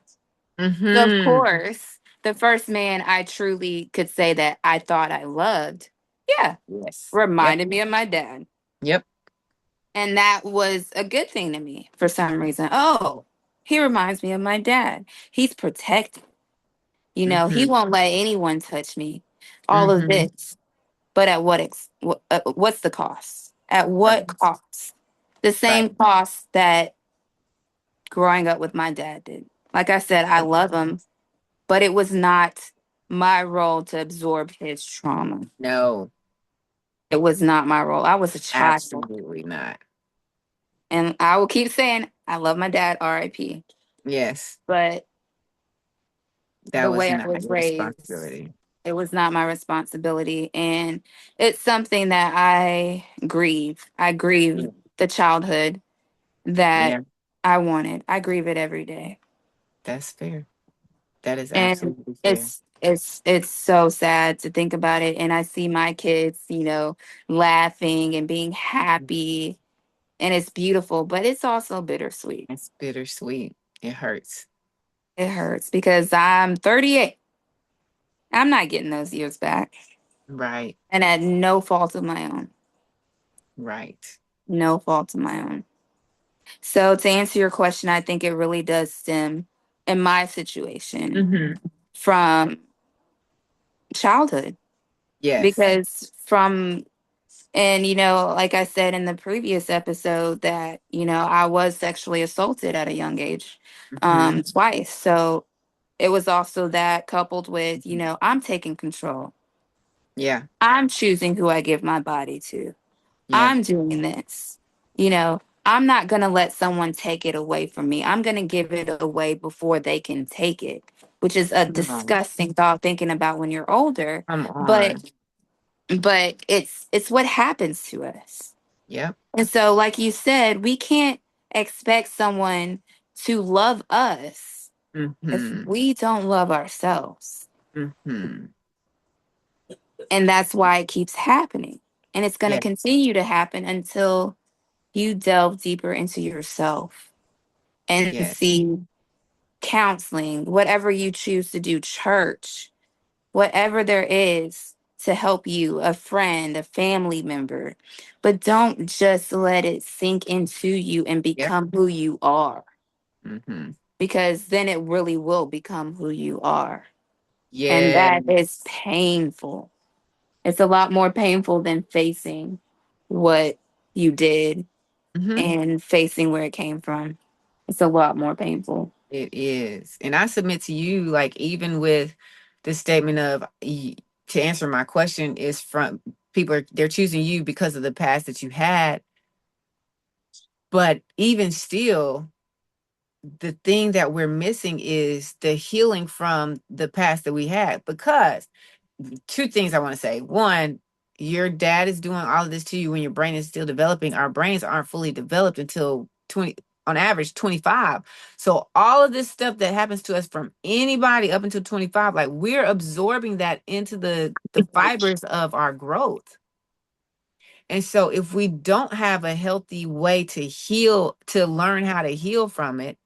of Mm-hmm. course, the first man I truly could say that I thought I loved, yeah, Yes. Yep. reminded me of my dad. Yep. And that was a good thing to me for some reason. Oh, he reminds me of my dad. He's protected. He Mm-hmm. won't let anyone touch me. All of Mm-hmm. this. But at what's the cost? At what Right. cost? The Right. same cost that growing up with my dad did. Like I said, I Yep. love him, but it was not my role to absorb his trauma. No, It was not my role. I was a child. absolutely not. And I will keep saying, I love my dad, RIP. Yes, But that the was way I not was your raised, responsibility. it was not my responsibility. And it's something that I grieve. I grieve Yeah. the childhood that Yeah, I wanted. I grieve it every day. that's fair. That is And absolutely fair. it's so sad to think about it. And I see my kids, laughing and being happy. And it's beautiful, but it's also bittersweet. It's bittersweet. It hurts. It hurts because I'm 38. I'm not getting those years back. Right. And at no fault of my own. Right. No fault of my own. So to answer your question, I think it really does stem in my situation Mm-hmm. from childhood. Yes. Because like I said in the previous episode, that, I was sexually assaulted at a young age, Mm-hmm. twice. So it was also that coupled with, I'm taking control. Yeah. I'm choosing who I give my body to. Yeah. I'm doing this. I'm not going to let someone take it away from me. I'm going to give it away before they can take it, which is a Come on. disgusting thought thinking about when you're older, Come but on. it's what happens to us. Yep. And so like you said, we can't expect someone to love us if Mm-hmm. we don't love ourselves. Mm-hmm. And that's why it keeps happening. And it's going to Yeah. continue to happen until you delve deeper into yourself and Yes. see counseling, whatever you choose to do, church, whatever there is to help you, a friend, a family member. But don't just let it sink into you and Yep. become who you are, Mm-hmm. because then it really will become who you are. And that is Yes. painful. It's a lot more painful than facing what you did Mm-hmm. and facing where it came from. It's a lot more painful. It is. And I submit to you, like, even with the statement of to answer my question is from people they're choosing you because of the past that you had. But even still, the thing that we're missing is the healing from the past that we had. Because two things I want to say. One, your dad is doing all of this to you when your brain is still developing. Our brains aren't fully developed until 20, on average 25. So all of this stuff that happens to us from anybody up until 25, like we're absorbing that into the fibers of our growth. And so if we don't have a healthy way to heal, to learn how to heal from it,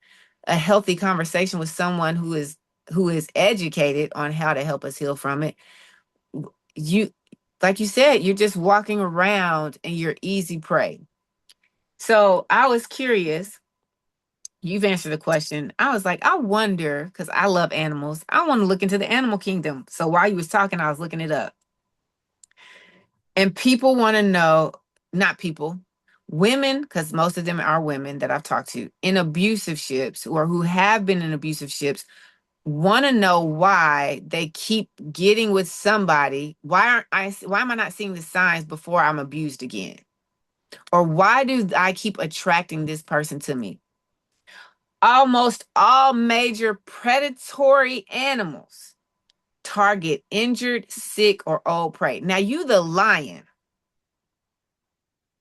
a healthy conversation with someone who is educated on how to help us heal from it, you like you said, you're just walking around and you're easy prey. So I was curious, You've answered the question. I was like, I wonder, because I love animals. I want to look into the animal kingdom. So while you was talking, I was looking it up. And people want to know, not people, women, because most of them are women that I've talked to in abusive ships or who have been in abusive ships, want to know why they keep getting with somebody. Why am I not seeing the signs before I'm abused again? Or why do I keep attracting this person to me? Almost all major predatory animals target injured, sick, or old prey. Now, you, the lion,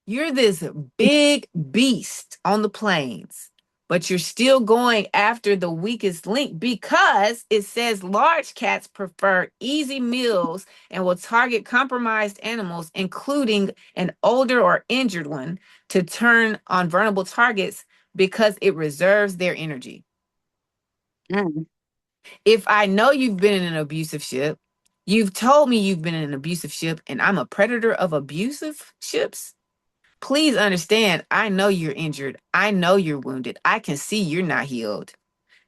you're this big beast on the plains, but you're still going after the weakest link because it says large cats prefer easy meals and will target compromised animals, including an older or injured one, to turn on vulnerable targets because it reserves their energy. Mm. If I know you've been in an abusive ship, you've told me you've been in an abusive ship, and I'm a predator of abusive ships, please understand, I know you're injured. I know you're wounded. I can see you're not healed.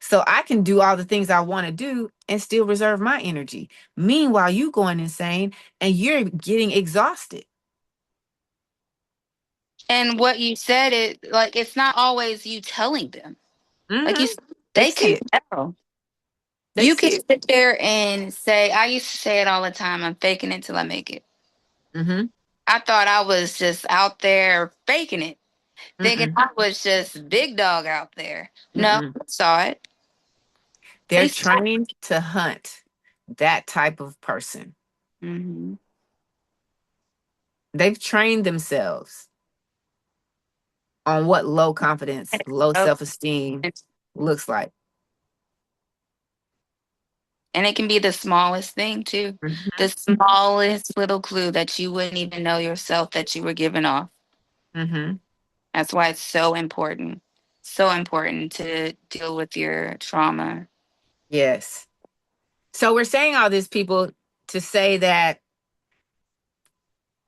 So I can do all the things I want to do and still reserve my energy. Meanwhile, you going insane and you're getting exhausted. And what you said, it like it's not always you telling them. Like Hmm. you, They they see can it. tell. They You can see it. sit there and say, I used to say it all the time, I'm faking it till I make it. Hmm. I thought I was just out there faking it, thinking Mm-mm. I was just big dog out there. No, Mm-mm. I saw it. They're They saw it. trained to hunt that type of person. Hmm. They've trained themselves on what low confidence, low self esteem looks like. And it can be the smallest thing too. Hmm. The smallest little clue that you wouldn't even know yourself that you were giving off. Hmm. That's why it's so important. So important to deal with your trauma. Yes. So we're saying all this, people, to say that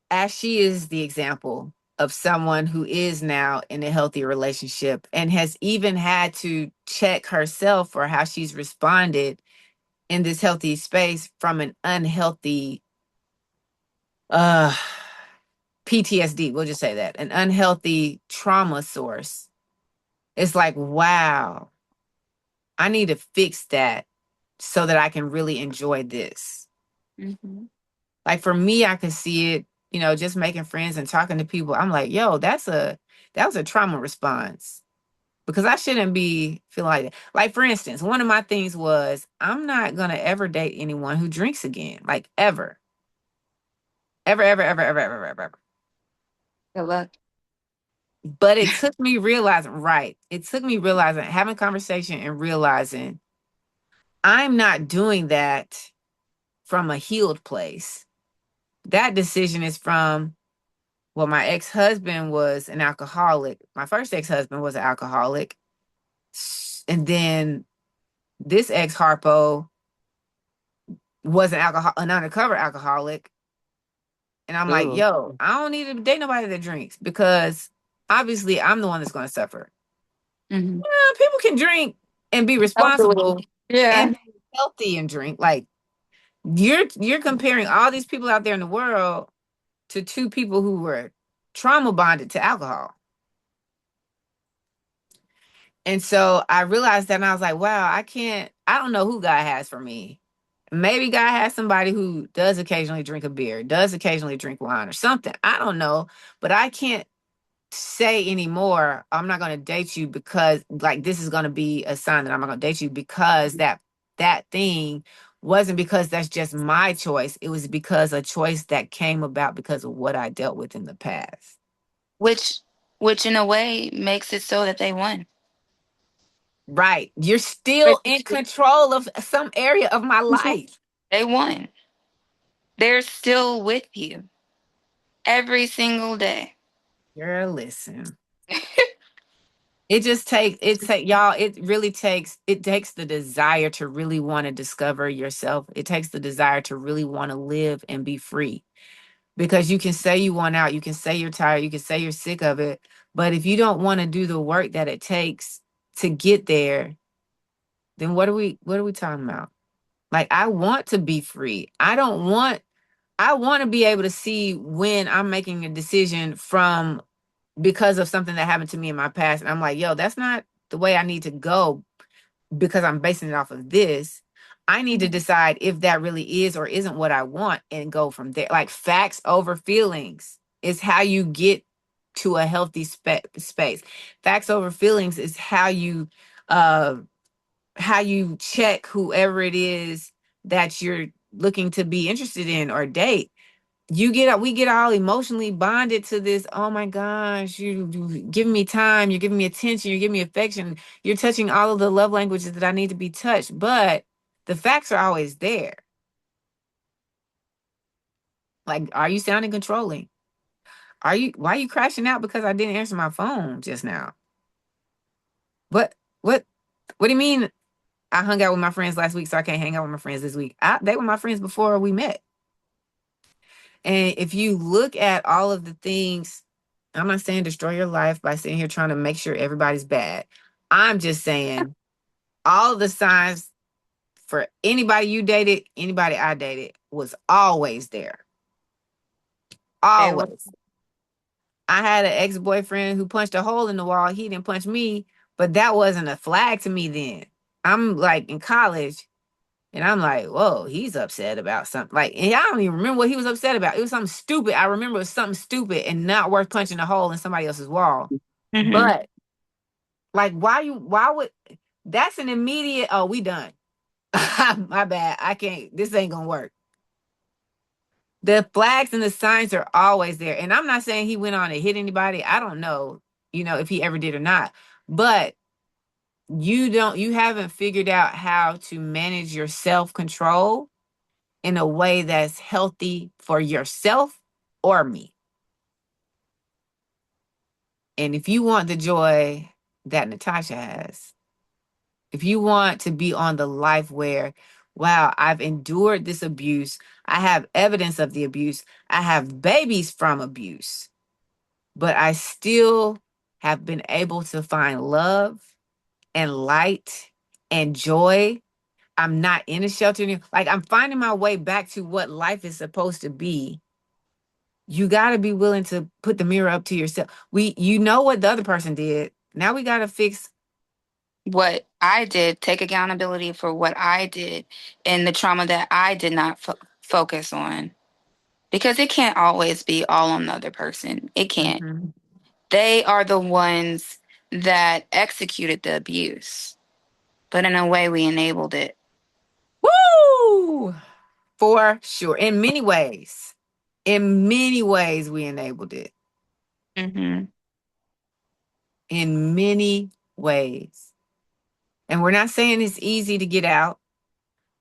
as she is the example of someone who is now in a healthy relationship and has even had to check herself for how she's responded in this healthy space from an unhealthy uh PTSD, we'll just say that, an unhealthy trauma source. It's like, wow, I need to fix that so that I can really enjoy this. Hmm. Like for me, I could see it, just making friends and talking to people. I'm like, yo, that was a trauma response because I shouldn't be feeling like that. Like for instance, one of my things was I'm not gonna ever date anyone who drinks again, like ever, ever, ever, ever, ever, ever, ever, ever. Good luck. But it took me realizing, right? It took me realizing, having conversation and realizing I'm not doing that from a healed place. That decision is from, well, my ex-husband was an alcoholic. My first ex-husband was an alcoholic. And then this ex-harpo was an undercover alcoholic. And I'm like, Ooh. yo, I don't need to date nobody that drinks because obviously I'm the one that's going to suffer. Hmm. People can drink and be responsible Yeah. and be healthy and drink. Like you're comparing all these people out there in the world to two people who were trauma bonded to alcohol. And so I realized that and I was like, wow, I don't know who God has for me. Maybe God has somebody who does occasionally drink a beer, does occasionally drink wine or something. I don't know, but I can't say anymore, I'm not going to date you because like this is going to be a sign that I'm not going to date you because that thing wasn't because that's just my choice. It was because a choice that came about because of what I dealt with in the past. Which which in a way makes it so that they won. Right. You're But still in control of some area of my life. they won. They're still with you every single day. Girl, listen. Y'all, it takes the desire to really want to discover yourself. It takes the desire to really want to live and be free. Because you can say you want out, you can say you're tired, you can say you're sick of it, but if you don't want to do the work that it takes to get there, then what are we talking about? Like, I want to be free. I want to be able to see when I'm making a decision from because of something that happened to me in my past. And I'm like, yo, that's not the way I need to go because I'm basing it off of this. I need to decide if that really is or isn't what I want and go from there. Like, facts over feelings is how you get to a healthy space. Facts over feelings is uh how you check whoever it is that you're looking to be interested in or date. We get all emotionally bonded to this. Oh my gosh, you giving me time, you're giving me attention, you're giving me affection, you're touching all of the love languages that I need to be touched. But the facts are always there. Like, are you sounding controlling? Why are you crashing out because I didn't answer my phone just now? What what what do you mean I hung out with my friends last week, so I can't hang out with my friends this week? They were my friends before we met. And if you look at all of the things, I'm not saying destroy your life by sitting here trying to make sure everybody's bad. I'm just saying all of the signs for anybody you dated, anybody I dated was always there. They were. Always. I had an ex-boyfriend who punched a hole in the wall. He didn't punch me, but that wasn't a flag to me then. I'm like in college and I'm like, whoa, he's upset about something. Like, and I don't even remember what he was upset about. It was something stupid. I remember it was something stupid and not worth punching a hole in somebody else's wall. Mm-hmm. But like, why would that's an immediate, oh, we done. My bad. I can't, this ain't gonna work. The flags and the signs are always there. And I'm not saying he went on and hit anybody. I don't know, if he ever did or not. But you haven't figured out how to manage your self-control in a way that's healthy for yourself or me. And if you want the joy that Natasha has, if you want to be on the life where, wow, I've endured this abuse, I have evidence of the abuse, I have babies from abuse, but I still have been able to find love and light and joy. I'm not in a shelter anymore. Like, I'm finding my way back to what life is supposed to be. You got to be willing to put the mirror up to yourself. You know what the other person did. Now we got to fix. What I did, take accountability for what I did and the trauma that I did not focus on. Because it can't always be all on the other person. It can't. Mhm. They are the ones that executed the abuse, but in a way, we enabled it. Woo! For sure. In many ways, we enabled it. Mm-hmm. In many ways. And we're not saying it's easy to get out.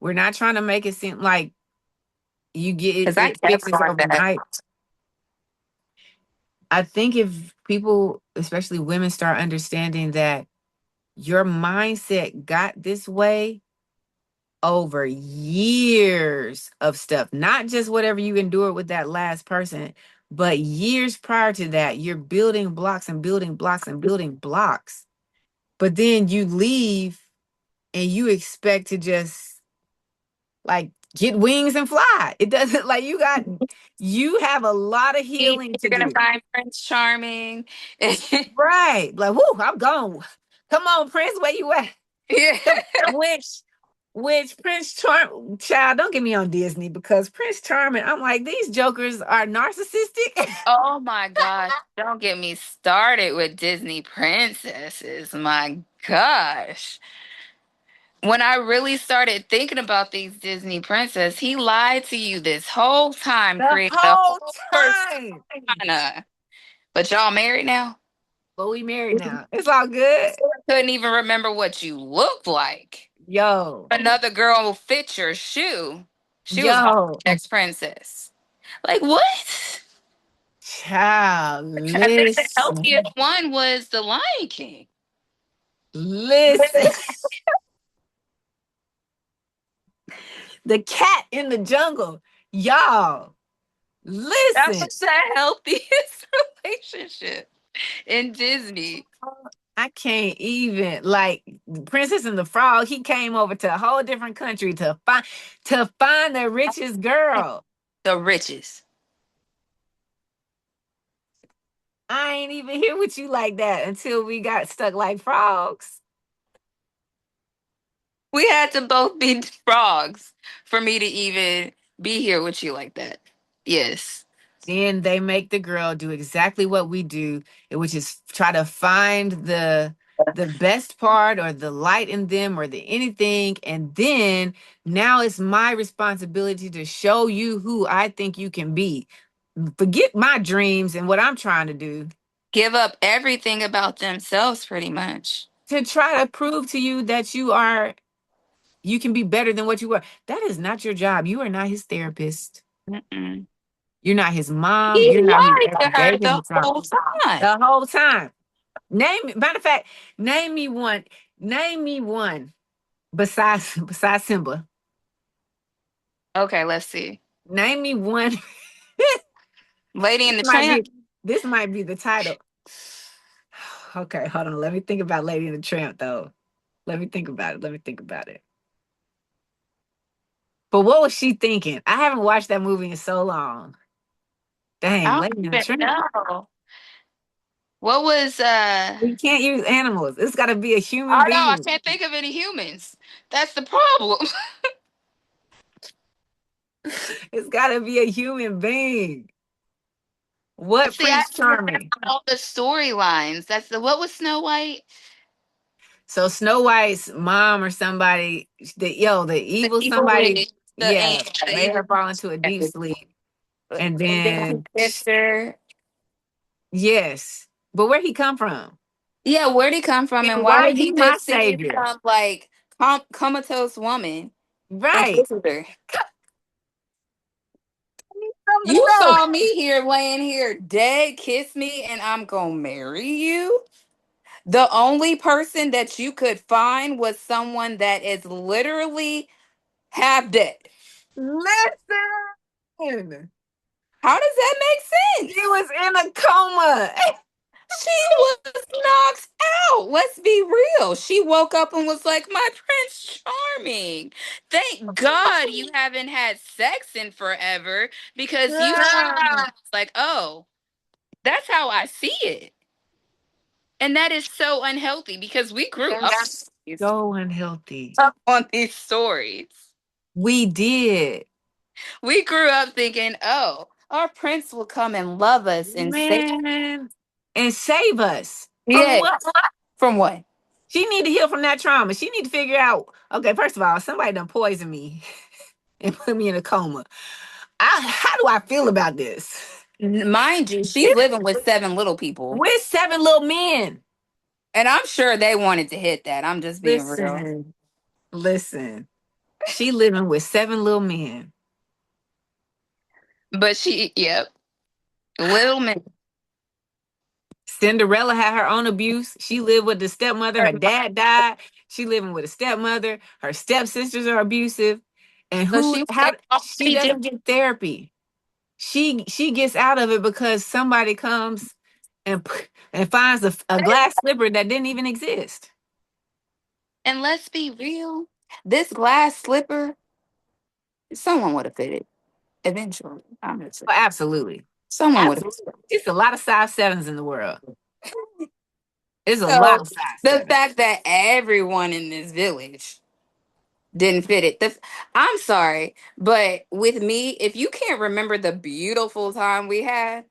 We're not trying to make it seem like you get Because I it kept fixes doing that. overnight. I think if people, especially women, start understanding that your mindset got this way over years of stuff, not just whatever you endured with that last person, but years prior to that, you're building blocks and building blocks and building blocks. But then you leave and you expect to just like get wings and fly. It doesn't like you have a lot of healing to You're gonna do. find Prince Charming. Right. Like, whoo, I'm gone. Come on, Prince, where you at? Yeah. Come, which Prince Charming, child, don't get me on Disney because Prince Charming, I'm like, these jokers are narcissistic. Oh my gosh. Don't get me started with Disney princesses. My gosh. When I really started thinking about these Disney princesses, he lied to you this whole time, The created a whole whole time. persona. But y'all married now? But we married now. It's all good. Couldn't even remember what you look like. Yo, Another girl will fit your shoe. She was about yo, ex princess. Like what? child, I think the listen, healthiest one was the Lion King. listen. The cat in the jungle. Y'all, That listen. was the healthiest relationship in Disney. I can't even like Princess and the Frog. He came over to a whole different country to find the richest girl. The richest. I ain't even here with you like that until we got stuck like frogs. We had to both be frogs for me to even be here with you like that. Yes. Then they make the girl do exactly what we do, which is try to find the best part or the light in them or the anything. And then now it's my responsibility to show you who I think you can be. Forget my dreams and what I'm trying to do Give up everything about themselves pretty much. to try to prove to you that you can be better than what you were. That is not your job. You are not his therapist. Mm-mm. You're not his mom. He You're not lied whoever to her gave him the the trauma. whole time. The whole time. Matter of fact, name me one. Name me one besides Simba. Okay, let's see. Name me one. Lady this in the might Tramp. be this might be the title. Okay, hold on. Let me think about Lady and the Tramp though. Let me think about it. Let me think about it. But what was she thinking? I haven't watched that movie in so long. Dang, I Lady and the don't even Tramp. know. What was We can't use animals. It's got to be a human I know, I being. can't think of any humans. That's the problem. It's got to be a human being. What See, I Prince Charming? all the storylines. That's the what was Snow White? So Snow White's mom or somebody, the The evil evil somebody, witch, the yeah, aunt, the made evil her fall into a deep sleep. And and then his then, sister. yes, but where'd he come from? Yeah, where'd he come from, and And why why did is he he my just see savior? some like comatose woman and Right. visit her? From the You show. saw me here laying here dead, kiss me, and I'm gonna marry you. The only person that you could find was someone that is literally half dead. Listen, How does that make he sense? was in a coma. She was knocked out. Let's be real. She woke up and was like, "My Prince Charming. Thank God you haven't had sex in forever because you like, oh, that's how I see it." And that is so unhealthy because we grew up That's so unhealthy. on these stories. We did. We grew up thinking, oh, our prince will come and love us and say, Man, and save us from yeah, what? from what? She need to heal from that trauma. She need to figure out. Okay, first of all, somebody done poisoned me and put me in a coma. How do I feel about this? Mind you, she's living with seven little people. We're seven little men. And I'm sure they wanted to hit that. I'm just being real. Listen, listen. She living with seven little men. But she, yep, little man. Cinderella had her own abuse. She lived with the stepmother. Her dad died. She living with a stepmother. Her stepsisters are abusive. And So she how like she already did. doesn't get therapy. She gets out of it because somebody comes and finds a glass slipper that didn't even exist. And let's be real, this glass slipper, someone would have fit it eventually. I'm just saying. Oh, absolutely. Someone would have. Absolutely. It's a lot of size sevens in the world. It's a lot So of size the sevens. fact that everyone in this village didn't fit it. I'm sorry, but with me, if you can't remember the beautiful time we had,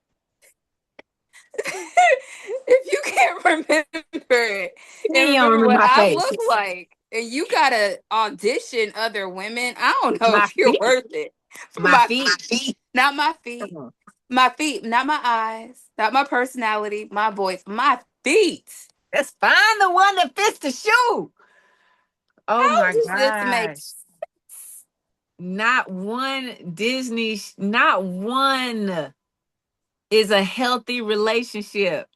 if you can't remember it and You don't remember remember what my I face. look like, and you gotta audition other women, I don't know My if you're feet. worth it. For My my feet. feet, not Come on. my feet, not my eyes, not my personality, my voice, my feet. Let's find the one that fits the shoe. Oh How my does this make gosh. sense? Not one is a healthy relationship.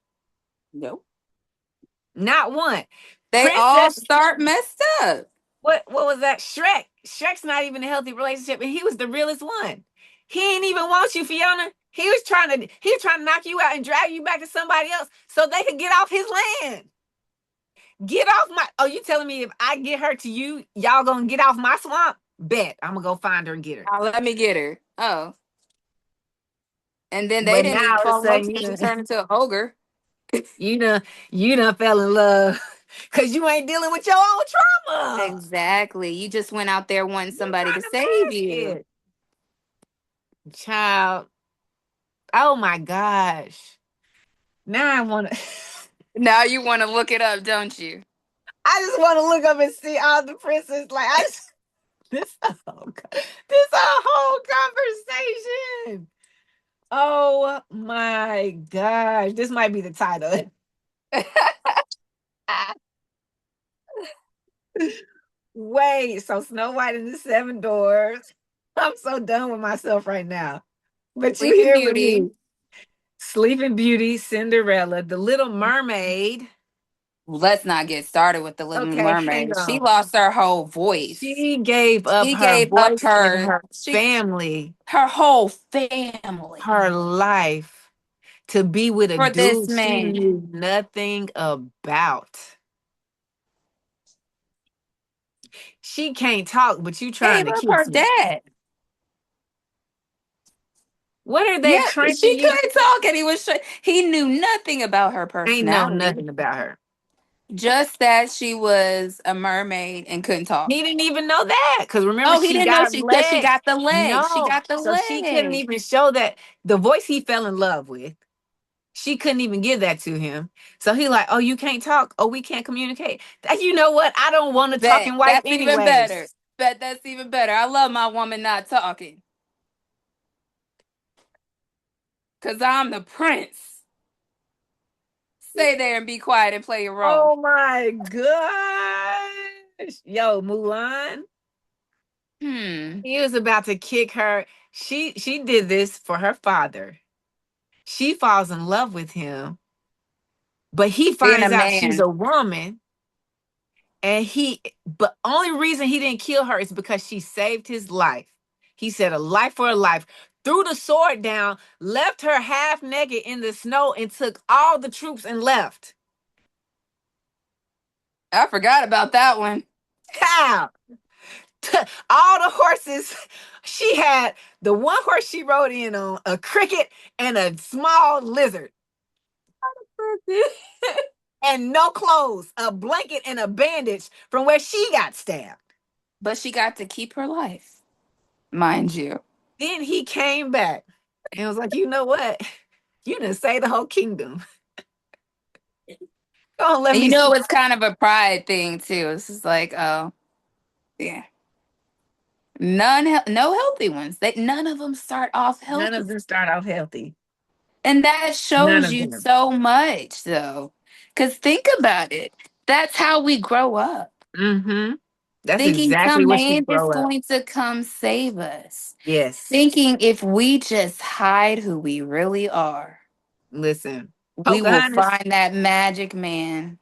Nope. Not one. They all Princess, start messed up. what was that? Shrek. Shrek's not even a healthy relationship, and he was the realest one. He ain't even want you, Fiona. He was trying to knock you out and drag you back to somebody else so they could get off his land. Get off my. Oh, you telling me if I get her to you, y'all gonna get off my swamp? Bet I'm gonna go find her and get her. Oh, let me get her. Oh, and then they But now didn't even all of a fall in love sudden, because she turned into an ogre. you know, you done fell in love because you ain't dealing with your own trauma. Exactly. You just went out there wanting You somebody to trying to save mask you. it, child. Oh my gosh. Now I want to. Now you want to look it up, don't you? I just want to look up and see all the princes. Like I just this this a whole conversation. Oh my gosh. This might be the title. Wait, so Snow White and the Seven Dwarfs. I'm so done with myself right now. But you Sleeping here with Beauty. me. Sleeping Beauty, Cinderella, The Little Mermaid. Let's not get started with the Little Okay, hang Mermaid. She on. lost her whole voice. She gave up She her gave up voice and her her family, her whole family her life to be with a for this dude she man. knew nothing about. She can't talk, but you trying Gave to up kiss her her. dad. What are they Yeah, training she you? couldn't talk, and he knew nothing about her Ain't know personality. nothing about her. Just that she was a mermaid and couldn't talk. He didn't even know that because remember Oh, he she didn't know got her she because she legs. got the leg. She No, got the so she couldn't leg. even show that the voice he fell in love with. She couldn't even give that to him. So he like, oh, you can't talk. Oh, we can't communicate. You know what? I don't want a Bet talking wife that's even better. anyways. Bet that's even better. I love my woman not talking because I'm the prince. Stay there and be quiet and play your role. Oh my gosh. Yo, Mulan. Hmm. He was about to kick her. She did this for her father. She falls in love with him, but he Being a finds out she's man. a woman. And but only reason he didn't kill her is because she saved his life. He said, a life for a life. Threw the sword down, left her half naked in the snow, and took all the troops and left. I forgot about that one. How? All the horses, she had the one horse she rode in on a cricket and a small lizard, and no clothes, a blanket and a bandage from where she got stabbed. But she got to keep her life, mind you. Then he came back and was like, you know what? You didn't say the whole kingdom. Go on, let And me see. it's kind of a pride thing too. It's just like, oh, yeah. No healthy ones. None of them start off None healthy. of them start off healthy. And that None shows of you them. so much though. Cuz think about it. That's how we grow up. Mm-hmm. That's Thinking exactly some what she man is grow up. going to come save us. Yes. Thinking if we just hide who we really are, Listen, we will Pocahontas, find that magic man.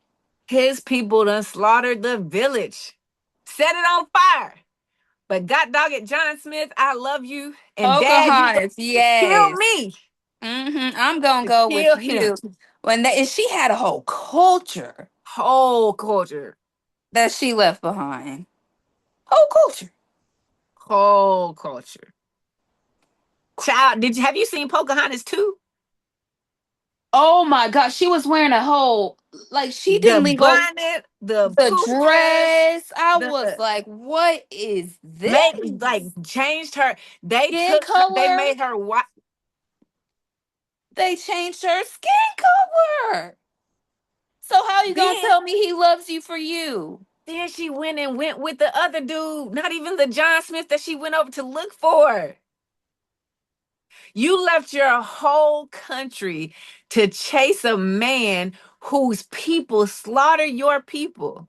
his people done slaughtered the village, set it on fire. But God dog it, John Smith, I love you. And Dad, you got Pocahontas, to kill yes. me I'm gonna to go with kill him. you. And she had a whole culture Whole culture. that she left behind. Whole culture. Whole culture. Child, have you seen Pocahontas 2? Oh my gosh, she was wearing a whole like she The didn't leave bonnet, the the poof dress, dress. I was the like, what is this? made like changed her. They Skin took her, they color. made her white. They changed her skin color. So how you gonna Then tell me he loves you for you? then she went with the other dude, not even the John Smith that she went over to look for. You left your whole country to chase a man whose people slaughter your people.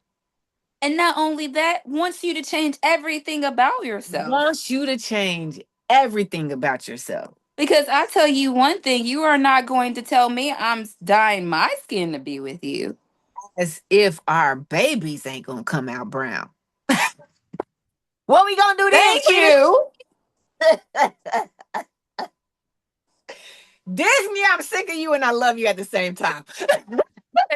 And not only that, wants you to change everything about yourself. Wants you to change everything about yourself. Because I tell you one thing, you are not going to tell me I'm dyeing my skin to be with you. As if our babies ain't gonna come out brown. What we gonna do then, Thank sweetie? you. Disney, I'm sick of you and I love you at the same time.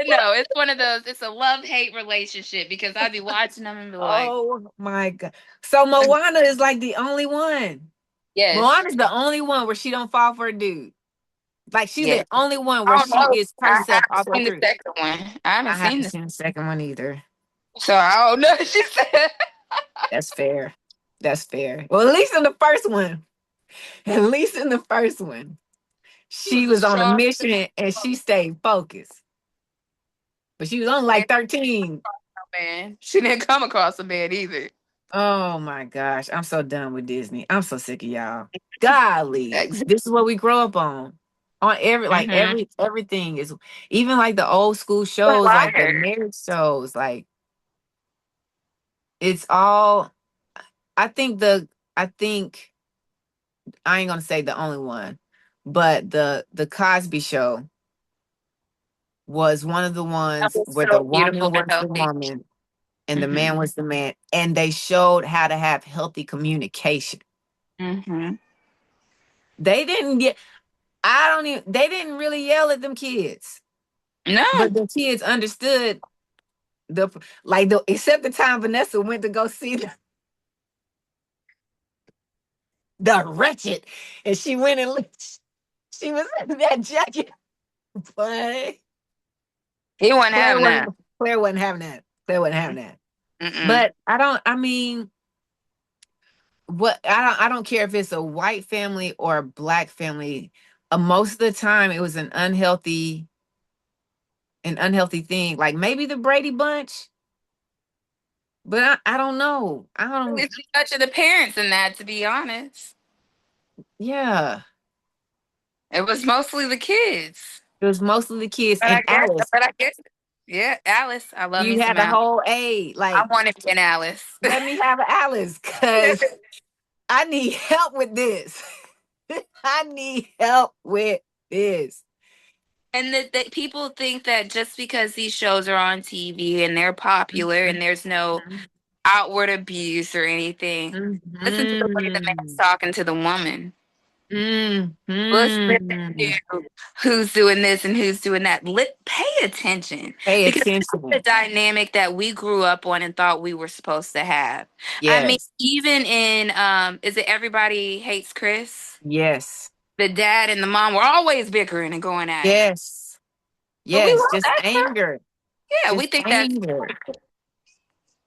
No, it's one of those. It's a love-hate relationship because I'd be watching them and be like, Oh my God. So Moana is like the only one. yes, Moana's the only one where she don't fall for a dude. Like she's yes. the only one where I don't she know. is I herself haven't all the way seen the through. second one. I haven't I seen haven't this, seen the second one either. so I don't know. She said That's fair. That's fair. Well, at least in the first one, at least in the first one, she she was a was on a strong mission and she stayed focused. But she was only man. like 13. Man, she didn't come across a man either. Oh my gosh. I'm so done with Disney. I'm so sick of y'all. Golly. Exactly. This is what we grow up on. On Mm-hmm. everything is even like the old school But shows, like the liar. marriage shows, like it's all I think the I think I ain't gonna say the only one, but the Cosby Show was one of the That ones was where the so beautiful woman and was the healthy. woman and the Mm-hmm. man was the man, and they showed how to have healthy communication. Mm-hmm. They didn't get I don't even they didn't really yell at them kids, but No, the kids understood the like the except the time Vanessa went to go see the wretched, and she went and looked. She was in that jacket, but he wasn't Claire having wasn't. that. Claire wasn't having that. Claire wasn't having that. Mm-mm. But I don't. I mean, what I don't. I don't care if it's a white family or a black family. Most of the time, it was an unhealthy thing. Like maybe the Brady Bunch, but I don't know. I don't. It's too much of the parents in that, to be honest. Yeah, It was mostly the kids. it was mostly the kids But and I guess, Alice. but I guess, yeah, Alice. I love me You some had the Alice. whole A. I Like, want to be an Alice. let me have an Alice, cause I need help with this. I need help with this. And that people think that just because these shows are on TV and they're popular and there's no outward abuse or anything, listen to the way the man's Mhm. talking to the woman. Listen Mhm. to who's doing this and who's doing that. Pay attention Pay because that's the attention. dynamic that we grew up on and thought we were supposed to have. I mean, Yes. even in is it Everybody Hates Chris? Yes. The dad and the mom were always bickering and going at it. Yes. But we Yes. love Just that stuff. anger. Yeah, we Just think that's anger.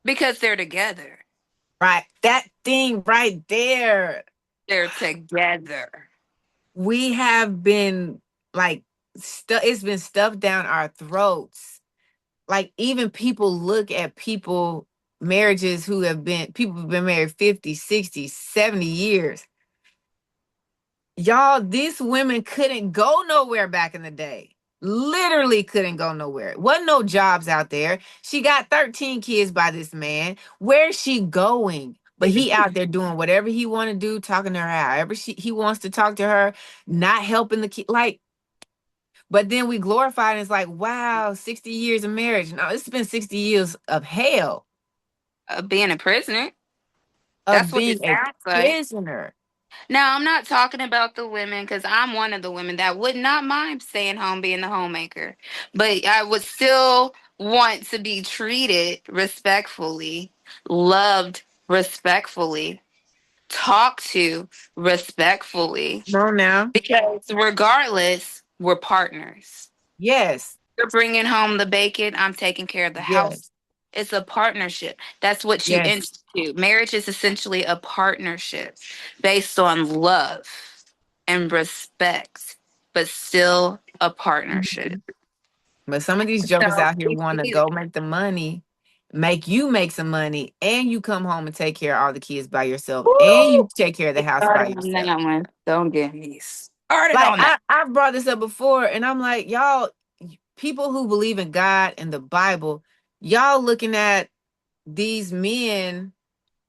because they're together. Right. That thing right there. They're together. We have been like it's been stuffed down our throats. Like even people look at marriages who have been people who've been married 50, 60, 70 years. Y'all, these women couldn't go nowhere back in the day. Literally couldn't go nowhere. Wasn't no jobs out there. She got 13 kids by this man. Where's she going? But he out there doing whatever he want to do, talking to her however he wants to talk to her, not helping the kid. Like, but then we glorify it and it's like, wow, 60 years of marriage. No, it's been 60 years of hell, Being a prisoner. of That's what being it a sounds like. prisoner. Now, I'm not talking about the women because I'm one of the women that would not mind staying home being the homemaker. But I would still want to be treated respectfully, loved respectfully, talked to respectfully. Come on now. Because regardless, we're partners. Yes. You're bringing home the bacon, I'm taking care of the house. Yes. It's a partnership. That's what you Yes. institute. Marriage is essentially a partnership based on love and respect, but still a partnership. Mhm. But some of these So jokers out here want to go make the money, make you make some money, and you come home and take care of all the kids by yourself, and woo, you take care of the house by started on yourself. that one. Don't get me started Like on that. I've brought this up before, and I'm like, y'all, people who believe in God and the Bible, y'all looking at these men,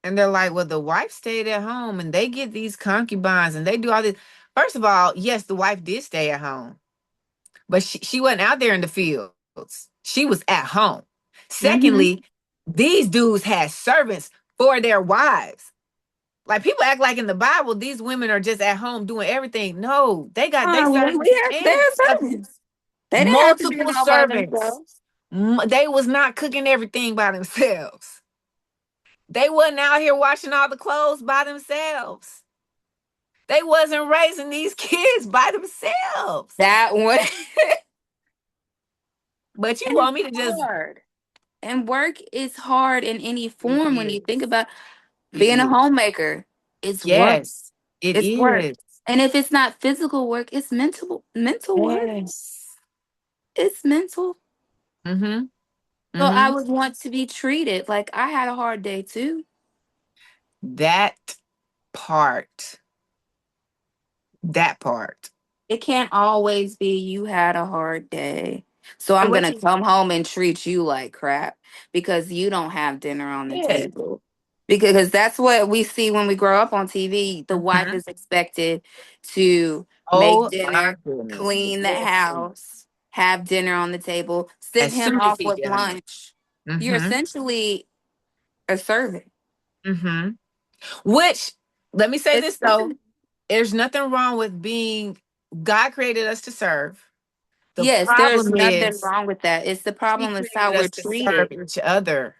and they're like, well, the wife stayed at home, and they get these concubines, and they do all this. First of all, yes, the wife did stay at home, but she wasn't out there in the fields. She was at home. Mm-hmm. Secondly, these dudes had servants for their wives. Like people act like in the Bible, these women are just at home doing everything. No, they got they Oh, well, servants we have and their stuff. servants. They didn't have to do multiple it all by servants. themselves. They was not cooking everything by themselves. They wasn't out here washing all the clothes by themselves. They wasn't raising these kids by themselves. That one. But you And it's want me to just, hard. And work is hard in any it form when you think is. about It being a is. homemaker. It's work. Yes, it It's work. is. And if it's not physical work, it's mental work. Yes. It's mental. Mm-hmm. So I Mm-hmm. would want to be treated like I had a hard day too. That part. That part. It can't always be you had a hard day. So And I'm what going to you come home and treat you like crap because you don't have dinner on the said. table. Because that's what we see when we grow up on TV. The wife Mm-hmm. is expected to make Oh my dinner, goodness. clean the Listen. house, have dinner on the table, As send him soon as off he with done. lunch. You're Mm-hmm. essentially a servant. Mm-hmm. Which, let me say It's this though, fun. there's nothing wrong with being, God created us to serve. The Yes, there's problem nothing is wrong with that. It's the he problem is how created we're us to serve treated. each other.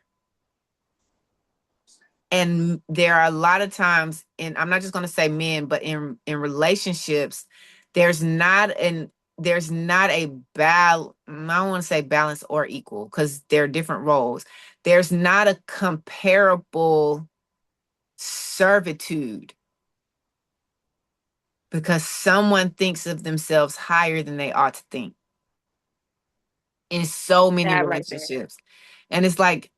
And there are a lot of times, and I'm not just going to say men, but in relationships, there's not an there's not a I don't want to say balance or equal because they're different roles. There's not a comparable servitude because someone thinks of themselves higher than they ought to think in so many That right there. relationships. And it's like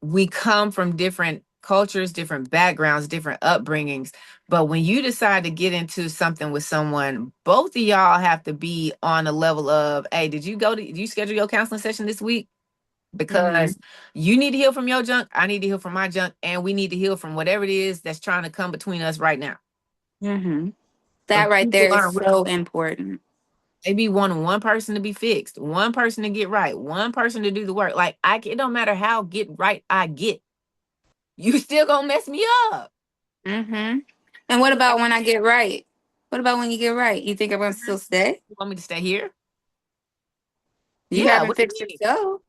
we come from different cultures, different backgrounds, different upbringings. But when you decide to get into something with someone, both of y'all have to be on a level of, hey, did you schedule your counseling session this week? Mm-hmm. Because you need to heal from your junk, I need to heal from my junk, and we need to heal from whatever it is that's trying to come between us right now. Mm-hmm. But That right people there is aren't so important. they be wanting one person to be fixed, one person to get right, one person to do the work. Like it don't matter how get right I get, you still gonna mess me up. Mm-hmm. And what about when I get right? What about when you get right? You think I'm gonna still stay? You want me to stay here? You Yeah. haven't What do you fixed mean? yourself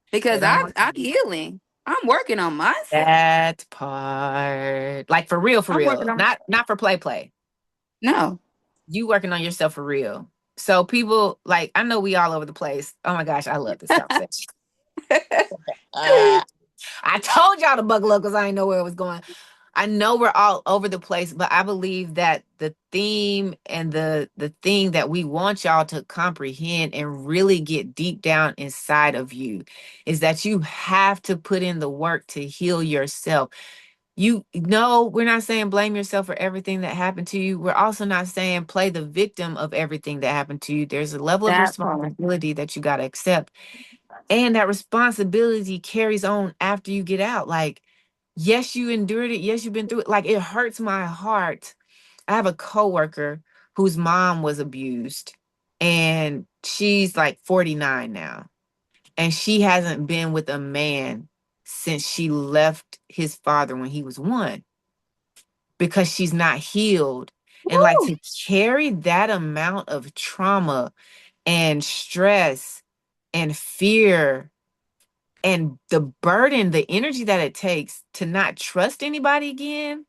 It because don't work. I'm healing. I'm working on myself. That part, like for I'm working real, on not for play. no. You working on yourself for real. So people like I know we all over the place. Oh my gosh, I love this conversation. Uh, I told y'all to buckle up because I didn't know where it was going. I know we're all over the place, but I believe that the theme and the thing that we want y'all to comprehend and really get deep down inside of you is that you have to put in the work to heal yourself. You know, we're not saying blame yourself for everything that happened to you. We're also not saying play the victim of everything that happened to you. There's a level of That part. responsibility that you got to accept. And that responsibility carries on after you get out. Like, yes, you endured it. Yes, you've been through it. Like, it hurts my heart. I have a coworker whose mom was abused, and she's like 49 now. And she hasn't been with a man since she left his father when he was one because she's not healed. And like Woo! to carry that amount of trauma and stress and fear and the burden, the energy that it takes to not trust anybody again.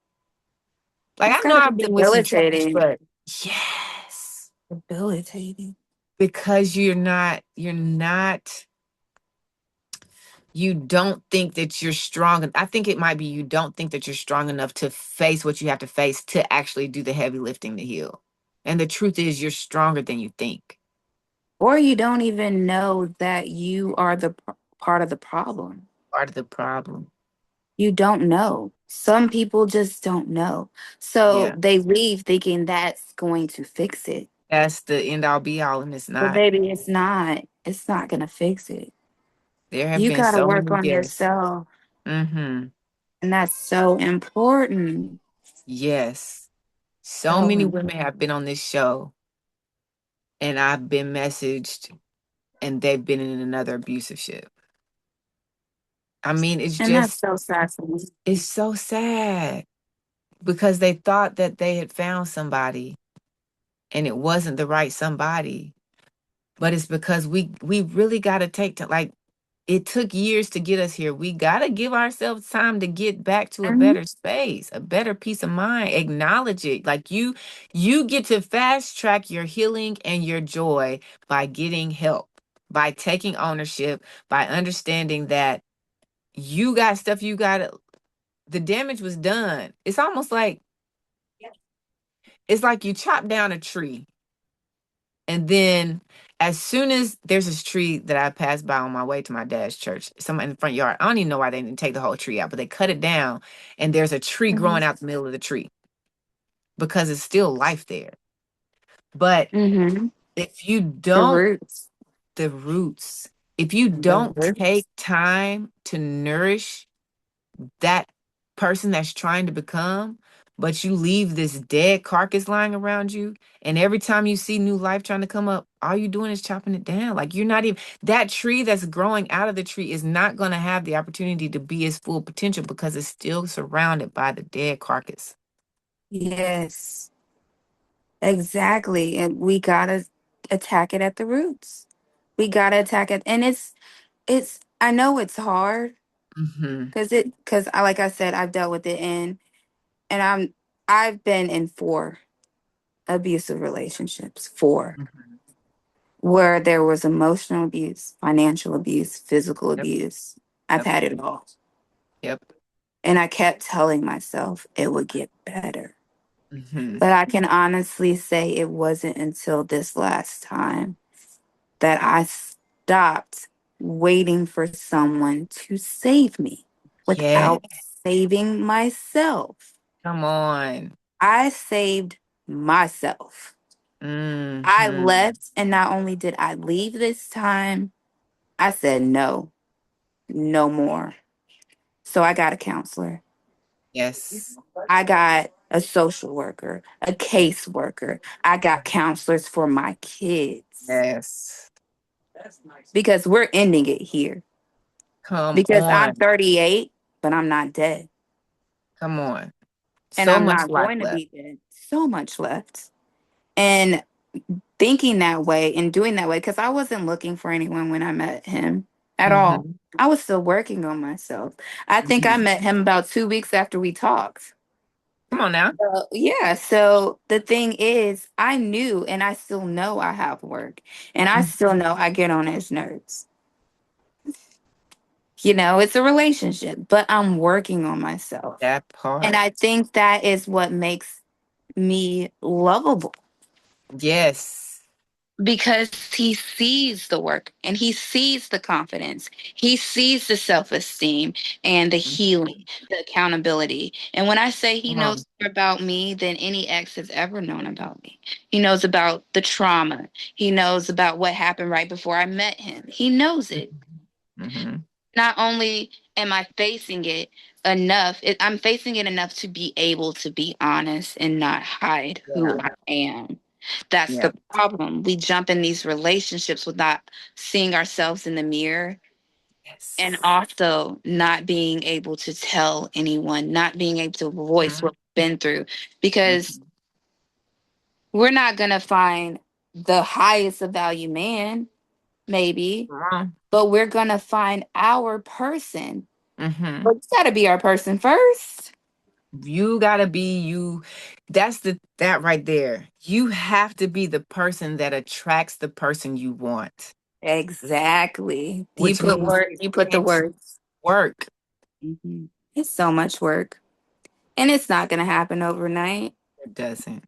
Like It's I know gotta be I've been with some trash, debilitating. but yes, Debilitating. because you don't think that you're strong. I think it might be you don't think that you're strong enough to face what you have to face to actually do the heavy lifting to heal. And the truth is you're stronger than you think. Or you don't even know that you are the part of the problem. Part of the problem. You don't know. Some people just don't know. So Yeah. they leave thinking that's going to fix it. That's the end all be all, and it's But not. baby, it's not. It's not going to fix it. There have You been got to so work many on yes. yourself. Mm-hmm. And that's so important. Yes. So So many important. women have been on this show and I've been messaged and they've been in another abusive ship. I mean, And that's so sad for me. it's so sad because they thought that they had found somebody and it wasn't the right somebody. But it's because we really got to take to like it took years to get us here. We got to give ourselves time to get back to a Mhm. better space, a better peace of mind. Acknowledge it. Like you get to fast track your healing and your joy by getting help, by taking ownership, by understanding that you got stuff you got to the damage was done. It's like you chop down a tree and then as soon as there's this tree that I passed by on my way to my dad's church, somewhere in the front yard. I don't even know why they didn't take the whole tree out, but they cut it down and there's a tree growing out the middle of the tree because it's still life there. But Mhm. if you The don't, roots. the roots, if you The don't take roots. time to nourish that person that's trying to become, but you leave this dead carcass lying around you, and every time you see new life trying to come up, all you're doing is chopping it down. Like you're not even that tree that's growing out of the tree is not going to have the opportunity to be its full potential because it's still surrounded by the dead carcass. Yes, exactly. And we gotta attack it at the roots. We gotta attack it, and it's. I know it's hard Hmm. because I like I said I've dealt with it, and I've been in 4 abusive relationships, 4 Hmm. where there was emotional abuse, financial abuse, physical Yep. abuse. I've Yep. had it all. Yep. And I kept telling myself it would get better. Hmm. But I can honestly say it wasn't until this last time that I stopped waiting for someone to save me Yeah. without saving myself. Come on. I saved myself. I Hmm. left, and not only did I leave this time, I said no, no more. So I got a counselor. Yes. I got a social worker, a caseworker. I got counselors for my kids Yes. because we're ending it here. Come Because I'm on. 38, but I'm not dead. Come on. And So I'm much not life going to left. be dead. So much left. And thinking that way and doing that way, because I wasn't looking for anyone when I met him at all. Hmm. I was still working on myself. I think I Hmm. met him about 2 weeks after we talked. Come on now. Yeah, so the thing is, I knew and I still know I have work, and I Mhm. still know I get on his nerves. It's a relationship, but I'm working on myself. That And part. I think that is what makes me lovable Yes. because he sees the work and he sees the confidence. He sees the self esteem and the healing, Mhm. the accountability. And when I say he Come on. knows more about me than any ex has ever known about me, he knows about the trauma, he knows about what happened right before I met him. He knows it. Hmm. Not only am I facing it I'm facing it enough to be able to be honest and not hide who Yeah. I am. That's Yeah. the problem. We jump in these relationships without seeing ourselves in the mirror and Yes. also not being able to tell anyone, not being able to voice Hmm. what we've been through because Hmm. we're not going to find the highest of value man, maybe, Come on. but we're going to find our person. Hmm. But it's got to be our person first. You gotta be you. That's that right there. You have to be the person that attracts the person you want, Exactly. You which put means word. You put the it takes words. work. Mhm. It's so much work, and it's not going to happen overnight. It doesn't,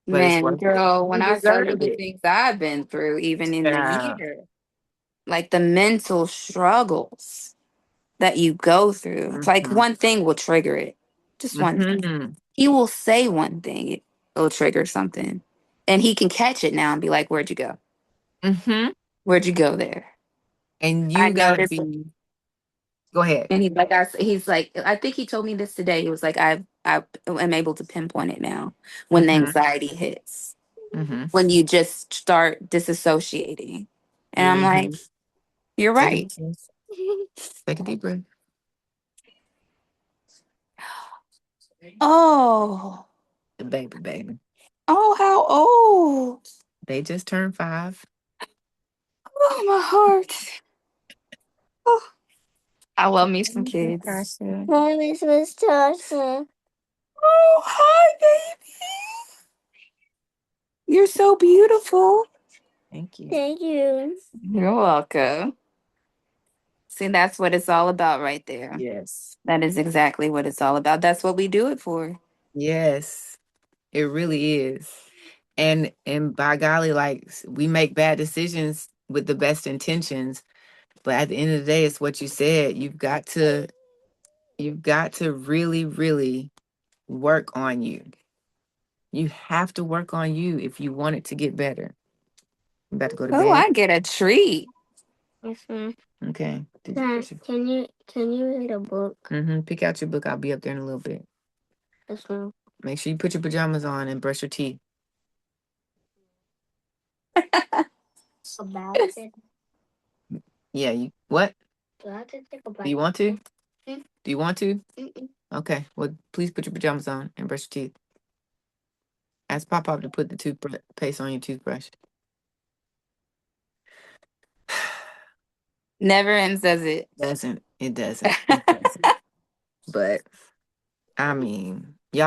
but it's Man, worth it. girl, when You I tell you deserve the it. things I've been through, even in the Yeah. year, like the mental struggles that you go through, it's like Hmm. one thing will trigger it. Just one thing. Hmm. He will say one thing, it'll trigger something. And he can catch it now and be like, where'd you go? Hmm. Where'd you go there? And I you gotta noticed. be. Go ahead. And he's like, I think he told me this today. He was like, I am able to pinpoint it now when the Hmm. anxiety hits, Hmm. when you just start disassociating. And I'm like, Hmm. you're Take a right. deep breath. Take a deep breath. Oh, The baby, baby. oh, how old? They just turned 5. my heart. Oh, I love me some kids. Natasha. My name is Miss Tasha. Oh, hi, baby. You're so beautiful. Thank you. Thank you. You're welcome. See, that's what it's all about right there. Yes. That is exactly what it's all about. That's what we do it for. Yes. It really is. And by golly, like we make bad decisions with the best intentions, but at the end of the day, it's what you said. You've got to really, really work on you. You have to work on you if you want it to get better. You about to go to Oh, bed? I get a treat. Yes, ma'am. Okay. Can you read a book? Pick out your book. I'll be up there in a little bit. Yes, ma'am. Make sure you put your pajamas on and brush your teeth. About it. Yeah, you what? Do I have to take a Do you bite? want to? Mm. Do you want to? Mm-mm. Okay. Well, please put your pajamas on and brush your teeth. Ask Pop Pop to put the toothpaste on your toothbrush. Never ends, does it? Doesn't. It doesn't. It doesn't. But I mean, you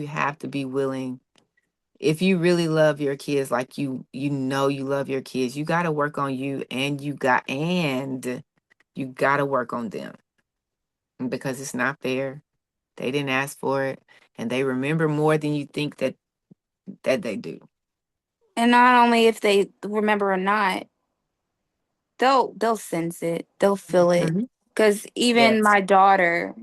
have to be willing. If you really love your kids, like you love your kids, you got to work on you, and you got to work on them because it's not fair. They didn't ask for it, and they remember more than you think that they do. And not only if they remember or not, they'll sense it. They'll feel it. Mhm. Because even Yes. my daughter,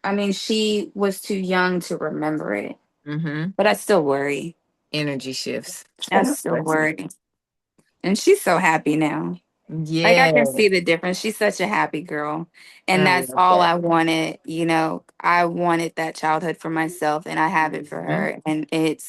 I mean, she was too young to remember it. Mm-hmm. But I still worry. Energy shifts. I still worry. And she's so happy now. Like I can Yeah, see the difference. She's such a happy girl. And I that's love all that. I wanted. You know, I wanted that childhood for myself and I have it for Mhm. her. And it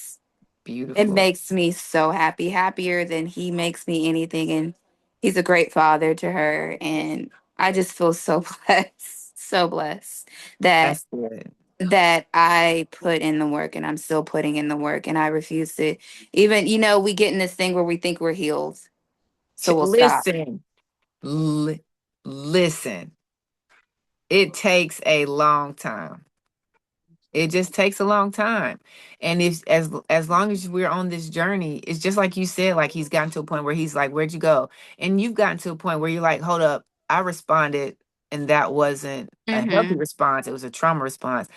Beautiful. makes me so happy, happier than he makes me anything. And he's a great father to her. And I just feel so blessed, so blessed that That's good. I put in the work and I'm still putting in the work and I refuse to even, we get in this thing where we think we're healed. So we'll stop. Listen, li- listen. It takes a long time. It just takes a long time. And if as long as we're on this journey, it's just like you said, like he's gotten to a point where he's like, "Where'd you go?" And you've gotten to a point where you're like, "Hold up, I responded and that wasn't a healthy Mm-hmm. response. It was a trauma response."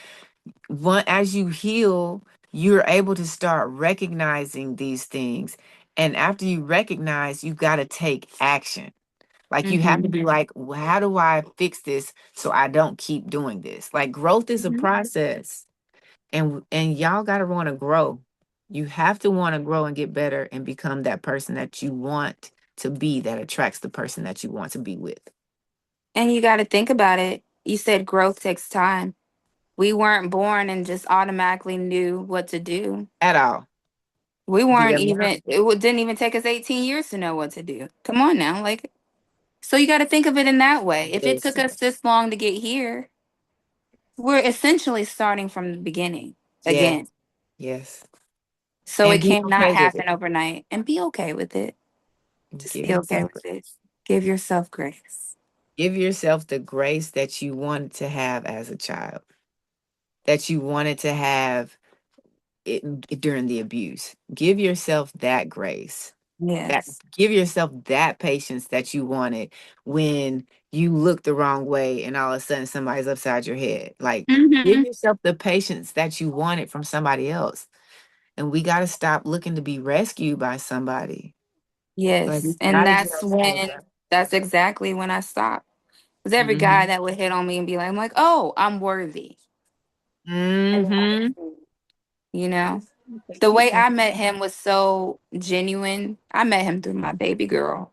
As you heal, you're able to start recognizing these things. And after you recognize, you got to take action. Like you have to Mm-hmm. be like, well, how do I fix this so I don't keep doing this? Like growth is a Mm-hmm. process. And y'all got to want to grow. You have to want to grow and get better and become that person that you want to be that attracts the person that you want to be with. And you got to think about it. You said growth takes time. We weren't born and just automatically knew what to do. At all. We We weren't are not. even, didn't even take us 18 years to know what to do. Come on now. Like, so you got to think of it in that way. If it took Listen. us this long to get here, we're essentially starting from the beginning Yes. again. Yes. So it And be cannot okay with it. happen overnight and be okay with it. Just Give be okay yourself with it. Give yourself grace. Give yourself the grace that you wanted to have as a child, that you wanted to have during the abuse. Give yourself that grace. That Yes. give yourself that patience that you wanted when you look the wrong way and all of a sudden somebody's upside your head. Like give Hmm. yourself the patience that you wanted from somebody else. And we got to stop looking to be rescued by somebody. Like we Yes. And got to get ourselves that's exactly when I stopped. Because every guy Mhm. that would hit on me and be like, I'm like, oh, I'm worthy. Mhm. You know, the way I met him was so genuine. I met him through my baby girl.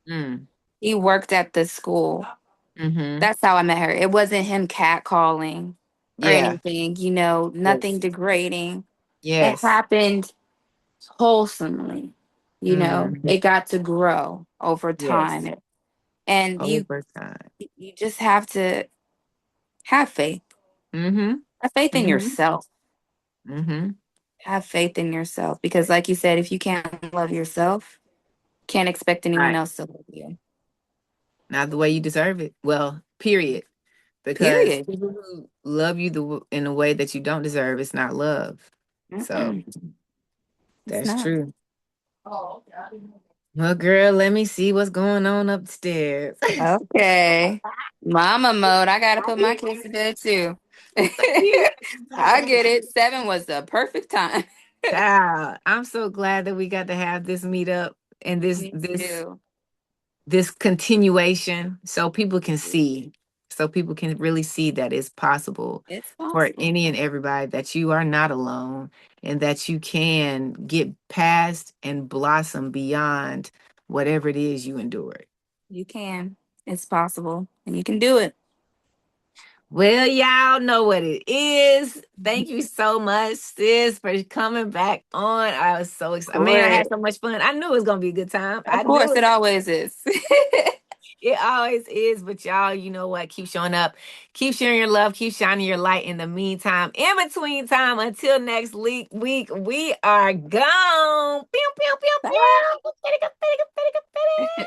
Mm. He worked at the school. Mhm. That's how I met her. It wasn't him catcalling or Yeah. anything, nothing Yes. degrading. It Yes. happened wholesomely. Mhm. It got to grow over Yes. time. And Over time. you just have to have faith. Mhm. Have faith in Mhm. yourself. Mhm. Have faith in yourself. Because like you said, if you can't love yourself, Can't expect anyone Right. else to love you. Not the way you deserve it. Well, period. Because Period. people who love you in a way that you don't deserve, it's not love. So Mm-mm. It's that's not. true. Well, girl, let me see what's going on upstairs. Okay. Mama mode. I gotta put my kids to bed too. You. I get it. 7 was the perfect time. Child, I'm so glad that we got to have this meetup and this Me this too. this continuation so people can see, so people can really see that it's possible It's for possible. any and everybody, that you are not alone and that you can get past and blossom beyond whatever it is you endured. You can. It's possible. And you can do it. Well, y'all know what it is. Thank you so much, sis, for coming back on. I was so Of excited. Man, I had course. so much fun. I knew it was gonna be a good time. Of I knew course, it. it always is. It always is, but y'all, you know what? Keep showing up. Keep sharing your love. Keep shining your light in the meantime. In between time, until next week, we are gone. Pew, pew, pew, Bye. pew.